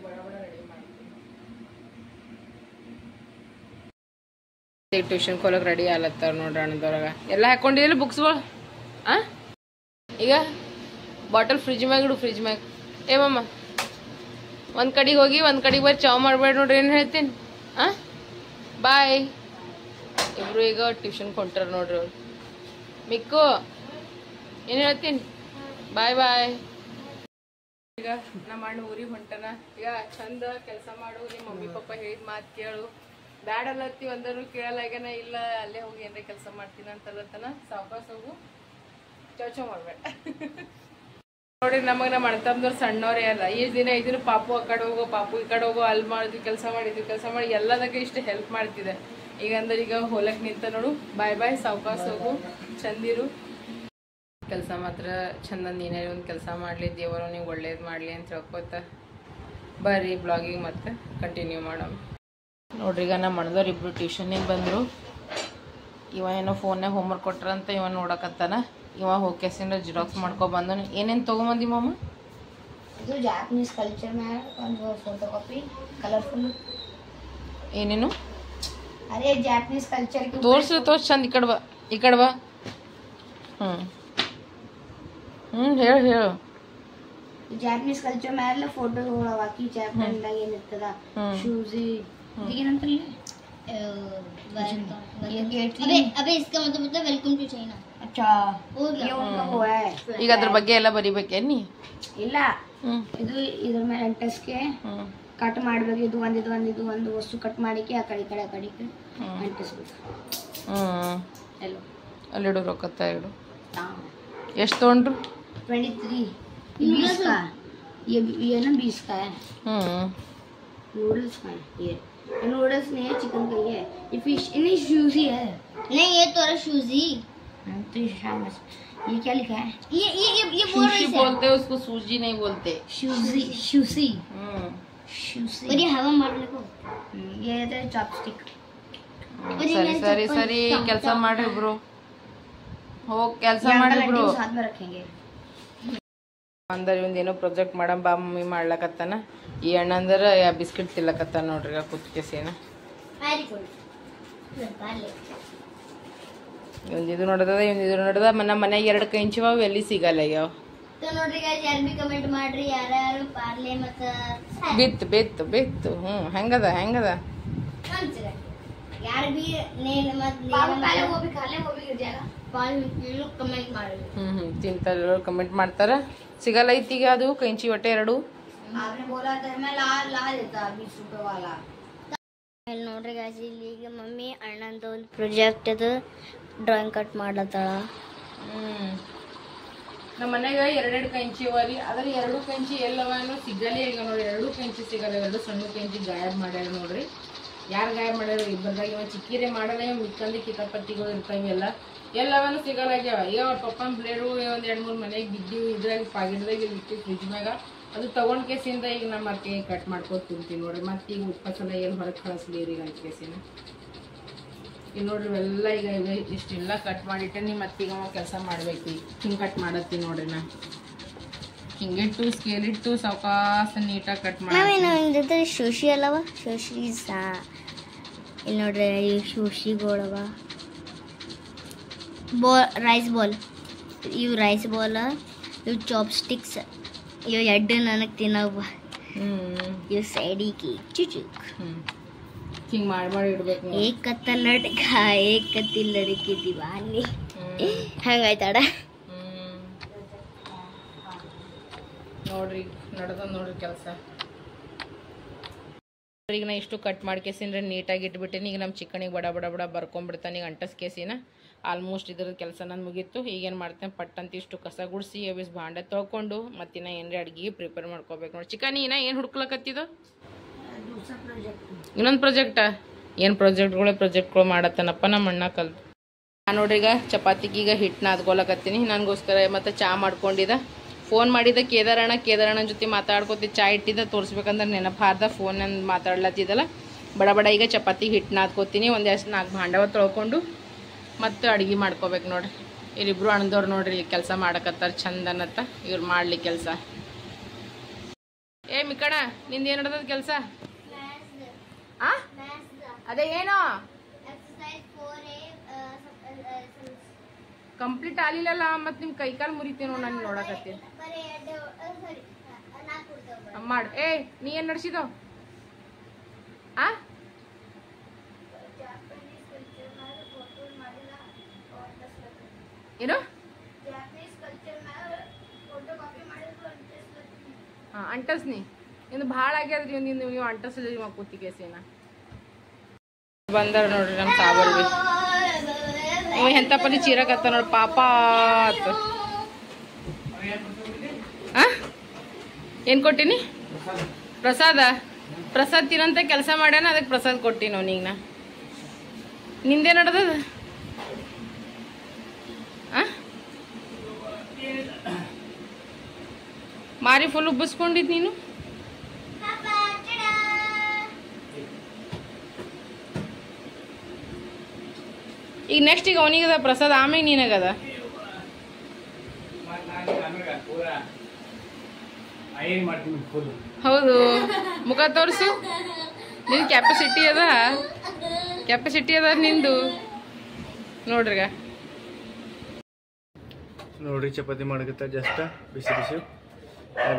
[SPEAKER 1] ಬಡ ಬಡ ರೆಡಿ ಮಾಡಿ ಟ್ಯೂಷನ್ ಹೋಗಕ್ಕೆ ರೆಡಿ ಆಗ್ಲತ್ತಾರ ನೋಡ್ರಿ ಅಣ್ಣದವ್ರಾಗ ಎಲ್ಲ ಹಾಕೊಂಡಿಲ್ಲ ಬುಕ್ಸ್ಗಳು. ಈಗ ಬಾಟಲ್ ಫ್ರಿಜ್ ಮ್ಯಾಗ ಇಡು, ಫ್ರಿಜ್ ಮ್ಯಾಗ. ಏ ಮಮ್ಮ ಒಂದು ಕಡೆಗೆ ಹೋಗಿ ಒಂದು ಕಡೆಗೆ ಬರೀ ಚಾವ್ ಮಾಡಬೇಡ ನೋಡ್ರಿ, ಏನು ಹೇಳ್ತೀನಿ. ಬಾಯ್. ಇಬ್ರು ಈಗ ಟ್ಯೂಷನ್ಗೆ ಹೊಂಟಾರ ನೋಡ್ರಿ ಅವ್ರು. ಮಿಕ್ಕು ಏನು ಹೇಳ್ತೀನಿ, ಬಾಯ್ ಬಾಯ್. ಈಗ ನಮ್ಮ ಅಣ್ಣ ಊರಿಗೆ ಹೊಂಟನ. ಈಗ ಚಂದ ಕೆಲಸ ಮಾಡು, ನಿಮ್ಮ ಮಮ್ಮಿ ಪಪ್ಪ ಹೇಳಿದ ಮಾತು ಕೇಳು. ಬ್ಯಾಡಲ್ಲತ್ತಿ ಒಂದರೂ ಕೇಳಲಾಗ್ಯಾನ. ಇಲ್ಲ ಅಲ್ಲೇ ಹೋಗಿ ಏನ್ರ ಕೆಲಸ ಮಾಡ್ತೀನಿ ಅಂತಲ್ಲತ್ತನ. ಸಾವ್ಕಾಸ್ ಹೋಗು, ಚೌಚೌ ಮಾಡ್ಬೇಡ ನೋಡ್ರಿ. ನಮಗೆ ನಮ್ಮ ಅಣ್ತಮ್ಮದವ್ರು ಸಣ್ಣವ್ರೇ ಅಲ್ಲ. ಈ ದಿನ ಇದನ್ನು ಪಾಪು ಆ ಕಡೆ ಹೋಗೋ, ಪಾಪು ಈ ಕಡೆ ಹೋಗೋ, ಅಲ್ಲಿ ಮಾಡಿದ್ವಿ ಕೆಲಸ ಮಾಡಿ ಎಲ್ಲದಕ್ಕೆ ಇಷ್ಟು ಹೆಲ್ಪ್ ಮಾಡ್ತಿದೆ. ಈಗ ಅಂದ್ರೆ ಈಗ ಹೊಲಕ್ಕೆ ನಿಂತ ನೋಡು. ಬಾಯ್ ಬಾಯ್, ಸಾವ್ಕಾಸ್ ಹೋಗು, ಚಂದಿರು. ಕೆಲಸ ಮಾತ್ರ ಚಂದ. ನೀನೇ ಒಂದು ಕೆಲಸ ಮಾಡಲಿ, ದೇವರು ನೀವು ಒಳ್ಳೇದು ಮಾಡಲಿ ಅಂತ ಹೇಳ್ಕೊತ ಬರ್ರಿ ಬ್ಲಾಗಿಂಗ್ ಮತ್ತೆ ಕಂಟಿನ್ಯೂ ಮಾಡೋಣ ನೋಡ್ರಿ. ಈಗ ನಮ್ಮ ಅಣ್ಣದವ್ರು ಇಬ್ಬರು ಟ್ಯೂಷನ್ನಿಗೆ ಬಂದರು. ಇವ ಏನೋ ಫೋನ್ನಾಗ ಹೋಮ್ವರ್ಕ್ ಕೊಟ್ರಂತ ಇವ ನೋಡಕತ್ತಾನ. ಇವ ಹೋಗ್ಕೆಸಿಂದ ಜಿರಾಕ್ಸ್ ಮಾಡ್ಕೊಬಂದನು. ಏನೇನು ತೊಗೊಂಬಂದಿ ಮಮ್ಮ?
[SPEAKER 2] ಇದು ಜಾಪನೀಸ್ ಕಲ್ಚರ್ ಮ್ಯಾಗ ಒಂದು ಫೋಟೋ ಕಾಪಿ ಕಲರ್ಫುಲ್.
[SPEAKER 1] ಏನೇನು?
[SPEAKER 2] ಅರೆ ಜಾಪನೀಸ್ ಕಲ್ಚರ್
[SPEAKER 1] ತೋರ್ಸು ಚಂದ. ಈ ಕಡೆ ಬಾ. ಹೇಳು.
[SPEAKER 2] ಜಾಪನೀಸ್ ಕಲ್ಚರ್ ಮ್ಯಾಲ ಫೋಟೋಗಳು ಹಾಕಿ ಜಾಪನ್ದಾಗ ಏನಿರ್ತದ ಶೂಸ್ ಏನಂತಾರಲ್ಲ. अबे इसका मतलब वेलकम टू चाइना. अच्छा ये उनका वो है.
[SPEAKER 1] ಈಗ ಅದ್ರ ಬಗ್ಗೆ ಎಲ್ಲ ಬರಿಬೇಕೇನ್ ನೀ?
[SPEAKER 2] ಇಲ್ಲ, ಇದು ಇದ್ರ ಮೇಲೆ ಅಂಟಿಸ್ಕೆ ಕಟ್ ಮಾಡ್ಬೇಕು. ಇದು ಒಂದು ವಸ್ತು ಕಟ್ ಮಾಡಿಕೆ ಆ ಕಡೆ ಅಂಟಿಸ್ಬೇಕು. ಎಲ್ಲೋ
[SPEAKER 1] ಅಲ್ಲಿಡು ರೊಕ್ಕತ್ತ ಇಡು. ಎಷ್ಟು ತೊಗೊಂಡ್ರು?
[SPEAKER 2] 23. 20 का ये ना 20 का है. नूडल्स का है ये नूडल्स नहीं है, चिकन का ही है. ये फिश नहीं, शूजी है. नहीं ये तो है शूजी. तो शामस ये क्या लिखा है? ये
[SPEAKER 1] सूजी बोलते हैं उसको, सूजी नहीं बोलते.
[SPEAKER 2] शूजी शूजी शूजी. और ये हवा मारने को ये है चॉपस्टिक.
[SPEAKER 1] ಸರಿ ಕೆಲಸ ಮಾಡ್ರಿ ಬ್ರೋ. ಹೋಗಿ ಕೆಲಸ ಮಾಡ್ರಿ ಬ್ರೋ.
[SPEAKER 2] साथ में रखेंगे.
[SPEAKER 1] ಅಂದ್ರೆ ಇವಂದೇನೋ ಪ್ರಾಜೆಕ್ಟ್ ಮಾಡಮ್ ಬಾ ಮಮ್ಮಿ ಮಾಡ್ಲಕತ್ತಾನ. ಈ ಅಣ್ಣ ಅಂದ್ರೆ ಬಿಸ್ಕಿಟ್ ತಿಲ್ಲಕತ್ತಾನ ನೋಡ್ರಿ ಈಗ ಕುತ್ಕೆಸೇನ. ಇವಂದಿದು ನೋಡದ ನಮ್ಮ ಮನ್ಯಾಗ 2 ಕಂಚಿವ ಎಲ್ಲಿ ಸಿಗಲ್ಲ ಯಾವ.
[SPEAKER 2] ನೋಡ್ರಿ ಯಾರು ಬಿ ಕಮೆಂಟ್ ಮಾಡ್ರಿ, ಯಾರು ಪಾರ್ಲೆ ಮತ್ತ
[SPEAKER 1] ಬಿತ್ತು ಹೆಂಗದ
[SPEAKER 2] ಯಾರು ಬಿ ನೇಲ್ ಮತ್ ಕಮೆಂಟ್ ಮಾಡ್ರಿ.
[SPEAKER 1] ತಿಂತಾರ ಕಮೆಂಟ್ ಮಾಡ್ತಾರ. ಸಿಗಲ್ಲ ಐತಿಗ ಅದು ಕಂಚಿ ಒಟ್ಟೆ 2.
[SPEAKER 2] ನೋಡ್ರಿ ಗಾಯ್ಸ್, ಇಲ್ಲಿ ಈಗ ಮಮ್ಮಿ ಅಣ್ಣಂದು ಒಂದು ಪ್ರಾಜೆಕ್ಟ್ ಅದು ಡ್ರಾಯಿಂಗ್ ಕಟ್ ಮಾಡ್ಲತ್ತಾಳ.
[SPEAKER 1] ನಮ್ಮ ಮನೆಗ 2 ಕಂಚಿ ಅವರಿ. ಅದ್ರ 2 ಕಂಚಿ ಎಲ್ಲವ ಸಿಗಲ್ಲ ಈಗ ನೋಡ್ರಿ. 2 ಕಂಚಿ ಸಿಗಲ್ಲ. 2 ಸಣ್ಣ ಕಂಚಿ ಗಾಯಬ್ ಮಾಡ್ಯಾರ ನೋಡ್ರಿ. ಯಾರು ಗಾಯಬ್ ಮಾಡ್ಯಾರ? ಇಬ್ಬರದಾಗ ಇವ ಚಿಕ್ಕಿರೆ ಮಾಡಲ್ಲ, ಇವ್ ಮಿಕ್ಕಂದಿ ಕಿತಾಪತ್ತಿಗಳು ಇರ್ತಾವ ಎಲ್ಲವೂ ಸಿಗಲ್ಲಾಗ್ಯಾವ. ಈಗ ಅವ್ರ ಪಪ್ಪನ ಬ್ಲೇಡು ಒಂದು 2-3 ಮನೆಗೆ ಬಿದ್ದಿವು. ಇದ್ರಾಗ ಪಾಕೆಟ್ದಾಗ ಇಟ್ಟು ಫ್ರಿಜ್ ಮ್ಯಾಗ ಅದು ತಗೊಂಡ್ ಕೇಸಿಂದ ಈಗ ನಮ್ಮ ಅಕ್ಕೆ ಕಟ್ ಮಾಡ್ಕೊತ ತಿಂತೀವಿ ನೋಡ್ರಿ. ಮತ್ತೆ ಈಗ ಉತ್ಪಸಲ ಏನು ಹೊರಗೆ ಕಳಿಸ್ಲಿ ಈಗ ಅಂತ ಕೇಸಿನ. ಈಗ ನೋಡ್ರಿ ಇವೆಲ್ಲ ಈಗ ಇಷ್ಟೆಲ್ಲ ಕಟ್ ಮಾಡಿಟ್ಟೆ ಮತ್ತೀಗ ಕೆಲಸ ಮಾಡ್ಬೇಕು. ಹಿಂಗೆ ಕಟ್ ಮಾಡತ್ತೀನಿ ನೋಡ್ರಿ. ನಾ ಹಿಂಗಿಟ್ಟು ಸ್ಕೇಲಿಟ್ಟು ಸಾವಕಾಸ ನೀಟಾಗಿ ಕಟ್ ಮಾಡಿ.
[SPEAKER 2] ಶೋಷಿ ಅಲ್ಲವ, ಶೋಷಿ ಇಲ್ಲಿ ನೋಡ್ರಿ ಶೋಷಿಗಳವ. ರೈಸ್ ಬಾಲ್, ಇವು ರೈಸ್ ಬಾಲ್, ಇವು ಚಾಪ್ಸ್ಟಿಕ್ಸ್, ಇವು ಎಡ್ಡು ನನಗೆ ತಿನ್ನವ. ಇವು ಸೈಡಿಗೆ ಚುಚುಕ್
[SPEAKER 1] ಹಿಂಗೆ ಮಾಡಿ ಇಡ್ಬೇಕು.
[SPEAKER 2] ಏಕತ್ತ ಲಡ್ಕ ಏಕತ್ತಿ ಲಡ್ಕಿ ದಿವಾನಿ ಹಂಗಾಯ್ತಾಡ
[SPEAKER 1] ನೋಡ್ರಿ. ನೋಡ್ರಿ ಕೆಲಸ. ಈಗ ನಾ ಇಷ್ಟು ಕಟ್ ಮಾಡ್ಕೇಸಿನ್ರೆ ನೀಟಾಗಿ ಇಟ್ಬಿಟ್ಟಿನಿ. ಈಗ ನಮ್ಮ ಚಿಕ್ಕನಿಗೆ ಬಡ ಬರ್ಕೊಂಡ್ಬಿಡ್ತಾನೆ. ಈಗ ಅಂಟಸ್ ಕೇಸಿನ ಆಲ್ಮೋಸ್ಟ್ ಇದ್ರದ್ದು ಕೆಲಸ ನಾನು ಮುಗೀತು. ಈಗೇನು ಮಾಡ್ತೇನೆ ಪಟ್ಟಂತ ಇಷ್ಟು ಕಸ ಗುಡಿಸಿ ಅವಿಸ್ ಭಾಂಡೆ ತೊಗೊಂಡು ಮತ್ತಿನ್ನ ಏನ್ರಿ ಅಡ್ಗೆ ಪ್ರಿಪೇರ್ ಮಾಡ್ಕೋಬೇಕು ನೋಡಿ. ಚಿಕನ್ ಇನ್ನ ಏನು ಹುಡ್ಕ್ಲಕತ್ತಿದ್ದು? ಇನ್ನೊಂದು ಪ್ರಾಜೆಕ್ಟಾ? ಏನು ಪ್ರಾಜೆಕ್ಟ್ಗಳು ಮಾಡತ್ತನಪ್ಪ ನಮ್ಮ ಅಣ್ಣ ಕಲ್ತು. ನಾನು ನೋಡ್ರಿ ಈಗ ಚಪಾತಿಗೆ ಈಗ ಹಿಟ್ಟನ್ನ ಅದ್ಕೊಳಕತ್ತೀನಿ ನನಗೋಸ್ಕರ. ಮತ್ತು ಚಾ ಮಾಡ್ಕೊಂಡಿದ್ದ. ಫೋನ್ ಮಾಡಿದ್ದ ಕೇದಾರಣ್ಣ ಜೊತೆ ಮಾತಾಡ್ಕೊತಿ. ಚಾ ಇಟ್ಟಿದ್ದ ತೋರಿಸ್ಬೇಕಂದ್ರೆ ನೆನಪಾದ ಫೋನ್ ಮಾತಾಡ್ಲತ್ತಿದ್ದಲ್ಲ. ಬಡ ಈಗ ಚಪಾತಿಗೆ ಹಿಟ್ಟನ್ನ ಹಾಕೋತೀನಿ. ಒಂದು 4 ಭಾಂಡವ ತೊಳ್ಕೊಂಡು ಮತ್ತು ಅಡುಗೆ ಮಾಡ್ಕೋಬೇಕು ನೋಡ್ರಿ. ಇಲ್ಲಿಬ್ರು ಅಣ್ಣದವ್ರು ನೋಡ್ರಿ ಇಲ್ಲಿ ಕೆಲಸ ಮಾಡಕತ್ತಾರ ಚಂದನತ್ತ. ಇವ್ರು ಮಾಡ್ಲಿ ಕೆಲಸ. ಏ ಮಿಕ್ಕಣ ನಿಂದು ಏನು ನಡ್ದದ ಕೆಲಸ? ಅದೇ ಏನೋ ಕಂಪ್ಲೀಟ್ ಆಗ್ಲಿಲ್ಲಲ್ಲ ಮತ್ ನಿಮ್ ಕೈಕಾಲ್ ಮುರಿತೇನೋ ನಾನು ನೋಡಕತ್ತೀನಿ ಮಾಡ್. ಏ ನೀ ಏನ್ ನಡ್ಸಿದೋ ಆ ಏನು ಅಂಟಸ್ನಿ ಇನ್ನು ಭಾಳ ಆಗ್ಯಾದ್ರಿ ನೀವು ಅಂಟಸ್ಲಿ ಕೂತಿ ಕೇಸಿನ ಬಂದಾರ ನೋಡ್ರಿ ನಮ್ ಸಾಬರ್ ಬಿ ಇವ ಎಂತ ಪರಿ ಚೀರಕತ್ತ ನೋಡ್ರಿ ಪಾಪ ಆತ. ಏನ್ ಕೊಟ್ಟಿನಿ ಪ್ರಸಾದ ಪ್ರಸಾದ್ ತಿನ್ನಂತ ಕೆಲಸ ಮಾಡ್ಯಾನ ಅದಕ್ಕೆ ಪ್ರಸಾದ್ ಕೊಟ್ಟಿನ ಅವನಿಗೆ ನಾ. ನಿಂದೇ ನಡ್ದದ ಮಾರಿ ಫುಲ್ ಉಬ್ಬಿಸ್ಕೊಂಡಿದ್ ನೀನು. ಈಗ ನೆಕ್ಸ್ಟ್ ಈಗ ಅವನಿಗದ ಪ್ರಸಾದ್ ಆಮೇಲೆ ನೀನಾಗದ. ಹೌದು ಮುಖ ತೋರ್ಸು. ನಿನ್ ಕೆಪಾಸಿಟಿ ಅದ ನಿಂದು ನೋಡ್ರಿಗ.
[SPEAKER 3] ನೋಡ್ರಿ ಚಪಾತಿ ಮಾಡಕತ್ತ ಜಸ್ಟ್ ಬಿಸಿ ಬಿಸಿ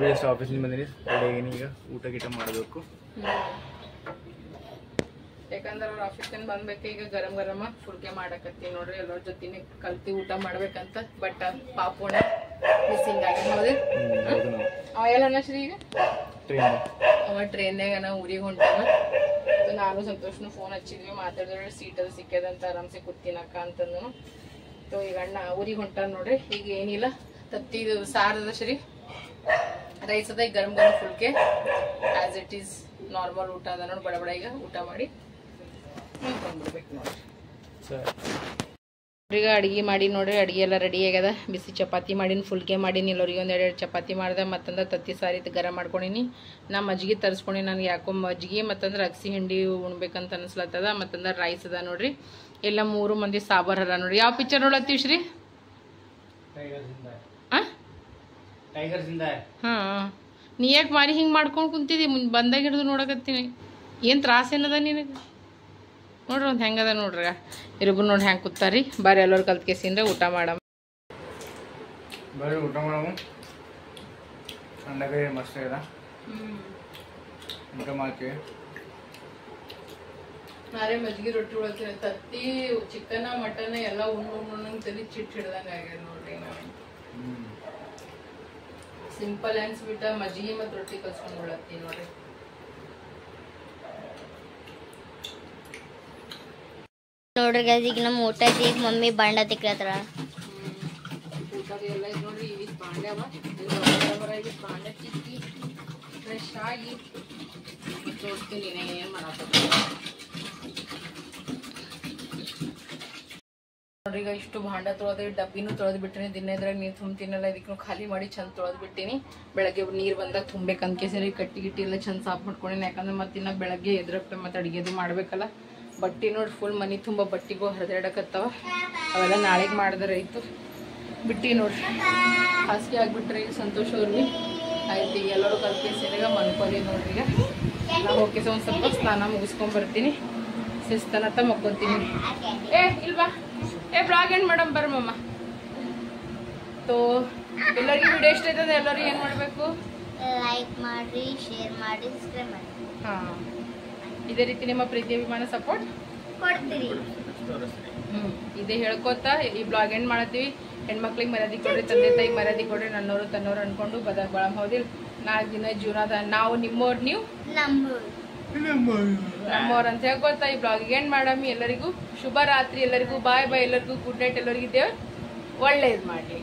[SPEAKER 3] ಜಸ್ಟ್ ಆಫೀಸಿಂದ ಬಂದಿನಿ ರೆಡಿ ಈಗ ಊಟ ಗೀಟ ಮಾಡಬೇಕು.
[SPEAKER 1] ಯಾಕಂದ್ರೆ ಅವ್ರ ಆಫೀಸಿಂದ ಬಂದ್ಬೇಕು ಈಗ ಗರಂ ಗರಮ ಫುಲ್ಕೆ ಮಾಡಕತ್ತಿ ನೋಡ್ರಿ. ಎಲ್ಲರ ಜೊತೆನೆ ಕಲ್ತಿ ಊಟ ಮಾಡ್ಬೇಕಂತ ಬಟ್ ಪಾಪೋಣ ಮಿಸ್ಸಿಂಗ್ ಆಗಿ ನೋಡಿ. ಅವ ಎಲ್ಲ ಶ್ರೀ ಈಗ ಅವ ಟ್ರೈನ್ಯಾಗ ನಾವು ಊರಿಗೆ ಹೊಂಟಾನ. ನಾನು ಸಂತೋಷನು ಫೋನ್ ಹಚ್ಚಿದ್ವಿ ಮಾತಾಡಿದ್ರೆ ಸೀಟ್ ಅದು ಸಿಕ್ಕದಂತ ಆರಾಮ್ಸೆ ಕೂತೀನಕ್ಕ ಅಂತಂದು. ಈಗ ಅಣ್ಣ ಊರಿಗೆ ಹೊಂಟಾನ ನೋಡ್ರಿ. ಈಗ ಏನಿಲ್ಲ ತತ್ತಿ ಸಾರದ ಶ್ರೀ ರೈಸ್ ಅದ ಈಗ ಗರಂ ಗರಂ ಫುಲ್ಕೆ ಆಸ್ ಇಟ್ ಈಸ್ ನಾರ್ಮಲ್ ಊಟ ಅದ ನೋಡಿ. ಬಡ ಬಡ ಈಗ ಊಟ ಮಾಡಿ ಬಂದ್ಬಿಡ್ಬೇಕು ನೋಡ್ರಿ. ಈಗ ಅಡಿಗೆ ಮಾಡಿ ನೋಡ್ರಿ. ಅಡಿಗೆ ಎಲ್ಲ ರೆಡಿ ಆಗ್ಯದ. ಬಿಸಿ ಚಪಾತಿ ಮಾಡೀನಿ ಫುಲ್ಕೆ ಮಾಡೀನಿ. ಎಲ್ಲರಿಗೆ ಒಂದೆರಡು ಚಪಾತಿ ಮಾಡಿದೆ ಮತ್ತಂದ್ರೆ ತತ್ತಿ ಸಾರಿ ಗರಂ ಮಾಡ್ಕೊಂಡಿನಿ. ನಾ ಮಜ್ಜಿಗೆ ತರಿಸ್ಕೊಂಡು ನನಗೆ ಯಾಕೋ ಮಜ್ಜಿಗೆ ಮತ್ತಂದ್ರೆ ಅಗಸಿ ಹಿಂಡಿ ಉಣ್ಬೇಕಂತ ಅನ್ಸ್ಲತ್ತದ. ಮತ್ತಂದ್ರೆ ರೈಸ್ ಅದ ನೋಡ್ರಿ. ಎಲ್ಲ 3 ಮಂದಿ ಸಾಂಬಾರ್ ಅದ ನೋಡ್ರಿ. ಯಾವ ಪಿಕ್ಚರ್ ನೋಡತ್ತೀವಿ ಶ್ರೀ? ಹಾ ನೀ ಯಾಕೆ ಮಾರಿ ಹಿಂಗೆ ಮಾಡ್ಕೊಂಡು ಕುಂತಿದ್ದಿ? ಬಂದಾಗ ಹಿಡಿದು ನೋಡಕತ್ತೀನಿ. ಏನು ತ್ರಾಸ ಏನದ ನಿನಗೆ? ನೋಡ್ರಿ ಒಂದು ಹೆಂಗದ ನೋಡ್ರಿ. ಇರುಬು ನೋಡಿ ಹೆಂಗೆ ಕೂತಾರಿ. ಬಾರಿ ಎಲ್ಲರೂ ಕಲ್ತ್ಕೇಸಿಂದ್ರೆ ಊಟ ಮಾಡಮ್ಮ.
[SPEAKER 3] ಬರ್ರಿ ಊಟ ಮಾಡಮ್ಮ. ಸಂಡಾಗ ಮಸ್ತ್ ಆಗ್ಯದ ಊಟ ಮಾಡ್ತೀವಿ.
[SPEAKER 1] ನಾರೇ ಮಜ್ಜಿಗೆ ರೊಟ್ಟಿ ಉಳತ್ತೀನಿ. ತತ್ತಿ ಚಿಕನ್ ಮಟನ್ ಎಲ್ಲ ಉಣ್ಣಂಗೆ ತಲೆ ಚಿಟ್ ಹಿಡ್ದಂಗೆ ಆಗ್ಯದ ನೋಡ್ರಿ. ನಾವು ಸಿಂಪಲ್ ಅನ್ಸ್ಬಿಟ್ಟ ಮಜ್ಜಿಗೆ ಮತ್ತು ರೊಟ್ಟಿ ಕಲ್ಸ್ಕೊಂಡು ಉಳತ್ತೀನಿ ನೋಡ್ರಿ.
[SPEAKER 2] ನೋಡ್ರಿ ಗೈಸ್ ಈಗ ನಮ್ಮ ಊಟ ಈಗ ಮಮ್ಮಿ ಬಾಂಡ ತಿಕ್ಲತ್ರ.
[SPEAKER 1] ಊಟದ ಎಲ್ಲ ಇದು ನೋಡ್ರಿ. ಇವ್ ಬಾಂಡೆ ಅವ ಬಾಂಡೆ ತಿಕ್ಕಿ ಫ್ರೆಶ್ ಆಗಿ ತೋರಿಸ್ತೀನಿ ಏನೇನು ಮಾಡಕ್ಕೆ ನೋಡ್ರಿ. ಈಗ ಇಷ್ಟು ಭಾಂಡ ತೊಳೆದು ಡಬ್ಬಿನೂ ತೊಳೆದು ಬಿಟ್ಟಿನಿ. ದಿನದ್ರಾಗ ನೀರು ತುಂಬ್ತೀನಲ್ಲ ಇದಕ್ಕೂ ಖಾಲಿ ಮಾಡಿ ಚಂದ ತೊಳೆದು ಬಿಟ್ಟಿನಿ. ಬೆಳಗ್ಗೆ ನೀರು ಬಂದಾಗ ತುಂಬೇಕಂತ ಸರಿ ಕಟ್ಟಿ ಗಿಟ್ಟಿ ಎಲ್ಲ ಚಂದ ಸಾಫ್ ಮಾಡ್ಕೊಂಡಿನಿ. ಯಾಕಂದ್ರೆ ಮತ್ತಿನ್ನ ಬೆಳಗ್ಗೆ ಎದ್ರಪ್ಪ ಮತ್ತೆ ಅಡುಗೆದು ಮಾಡ್ಬೇಕಲ್ಲ. ಬಟ್ಟೆ ನೋಡಿ ಫುಲ್ ಮನೆ ತುಂಬ ಬಟ್ಟೆಗೂ ಹರಿದಾಡಕತ್ತಾವ. ಅವೆಲ್ಲ ನಾಳೆಗೆ ಮಾಡಿದ್ರೆ ಆಯಿತು. ಬಿಟ್ಟು ನೋಡ್ರಿ ಹಾಸಿಗೆ ಆಗಿಬಿಟ್ರೆ ಈಗ ಸಂತೋಷ ಅವ್ರಿಗೆ ಆಯ್ತು. ಈಗ ಎಲ್ಲರೂ ಕಲ್ಕೇಸಿದಾಗ ಮನ್ಕೊಲಿ ನೋಡ್ರಿ. ಈಗ ನಾವು ಹೋಗಿ ಒಂದು ಸ್ವಲ್ಪ ಸ್ನಾನ ಮುಗಿಸ್ಕೊಂಬರ್ತೀನಿ. ಶಿಸ್ತನತ್ತ ಮಕ್ಕೊತೀನಿ. ಇಲ್ವಾ ಬ್ಲಾಗ್ ಎಂಡ್ ಮಾಡಮ್ ಬರ್ಮಮ್ಮ. ತೋ ಎಲ್ಲರಿಗೂ ವಿಡಿಯೋ ಇಷ್ಟ ಆಯ್ತದೆ. ಎಲ್ಲರೂ ಏನು ಮಾಡಬೇಕು?
[SPEAKER 2] ಲೈಕ್ ಮಾಡಿ, ಶೇರ್ ಮಾಡಿ, ಸಬ್ಸ್ಕ್ರೈಬ್ ಮಾಡಿ.
[SPEAKER 1] ಹಾಂ ಇದೇ ರೀತಿ ನಿಮ್ಮ ಪ್ರೀತಿ ಅಭಿಮಾನ ಸಪೋರ್ಟ್
[SPEAKER 2] ಕೊಡ್ತೀರಿ.
[SPEAKER 1] ಇದೇ ಹೇಳ್ಕೊತಾ ಈ ಬ್ಲಾಗ್ ಎಂಡ್ ಮಾಡತ್ತೀವಿ. ಹೆಣ್ಮಕ್ಳಿಗೆ ಮರ್ಯಾದೆ ಕೊಡ್ರಿ, ತಂದೆ ತಾಯಿಗೆ ಮರ್ಯಾದೆ ಕೊಡ್ರಿ. ನನ್ನವರು ತನ್ನವ್ರು ಅನ್ಕೊಂಡು ಬಳಂ ಹೌದಿಲ್ಲ. 4 ದಿನ ಜೀವನದ ನಾವು ನಿಮ್ಮವ್ರು, ನೀವು ನಮ್ಮವ್ರು ಅಂತ ಹೇಳ್ಕೊತಾ ಈ ಬ್ಲಾಗ್ ಎಂಡ್ ಮಾಡಮ್ಮಿ. ಎಲ್ಲರಿಗೂ ಶುಭ ರಾತ್ರಿ. ಎಲ್ಲರಿಗೂ ಬಾಯ್ ಬಾಯ್. ಎಲ್ಲರಿಗೂ ಗುಡ್ ನೈಟ್. ಎಲ್ಲರಿಗೂ ದೇವ್ರು ಒಳ್ಳೇದು ಮಾಡಲಿ.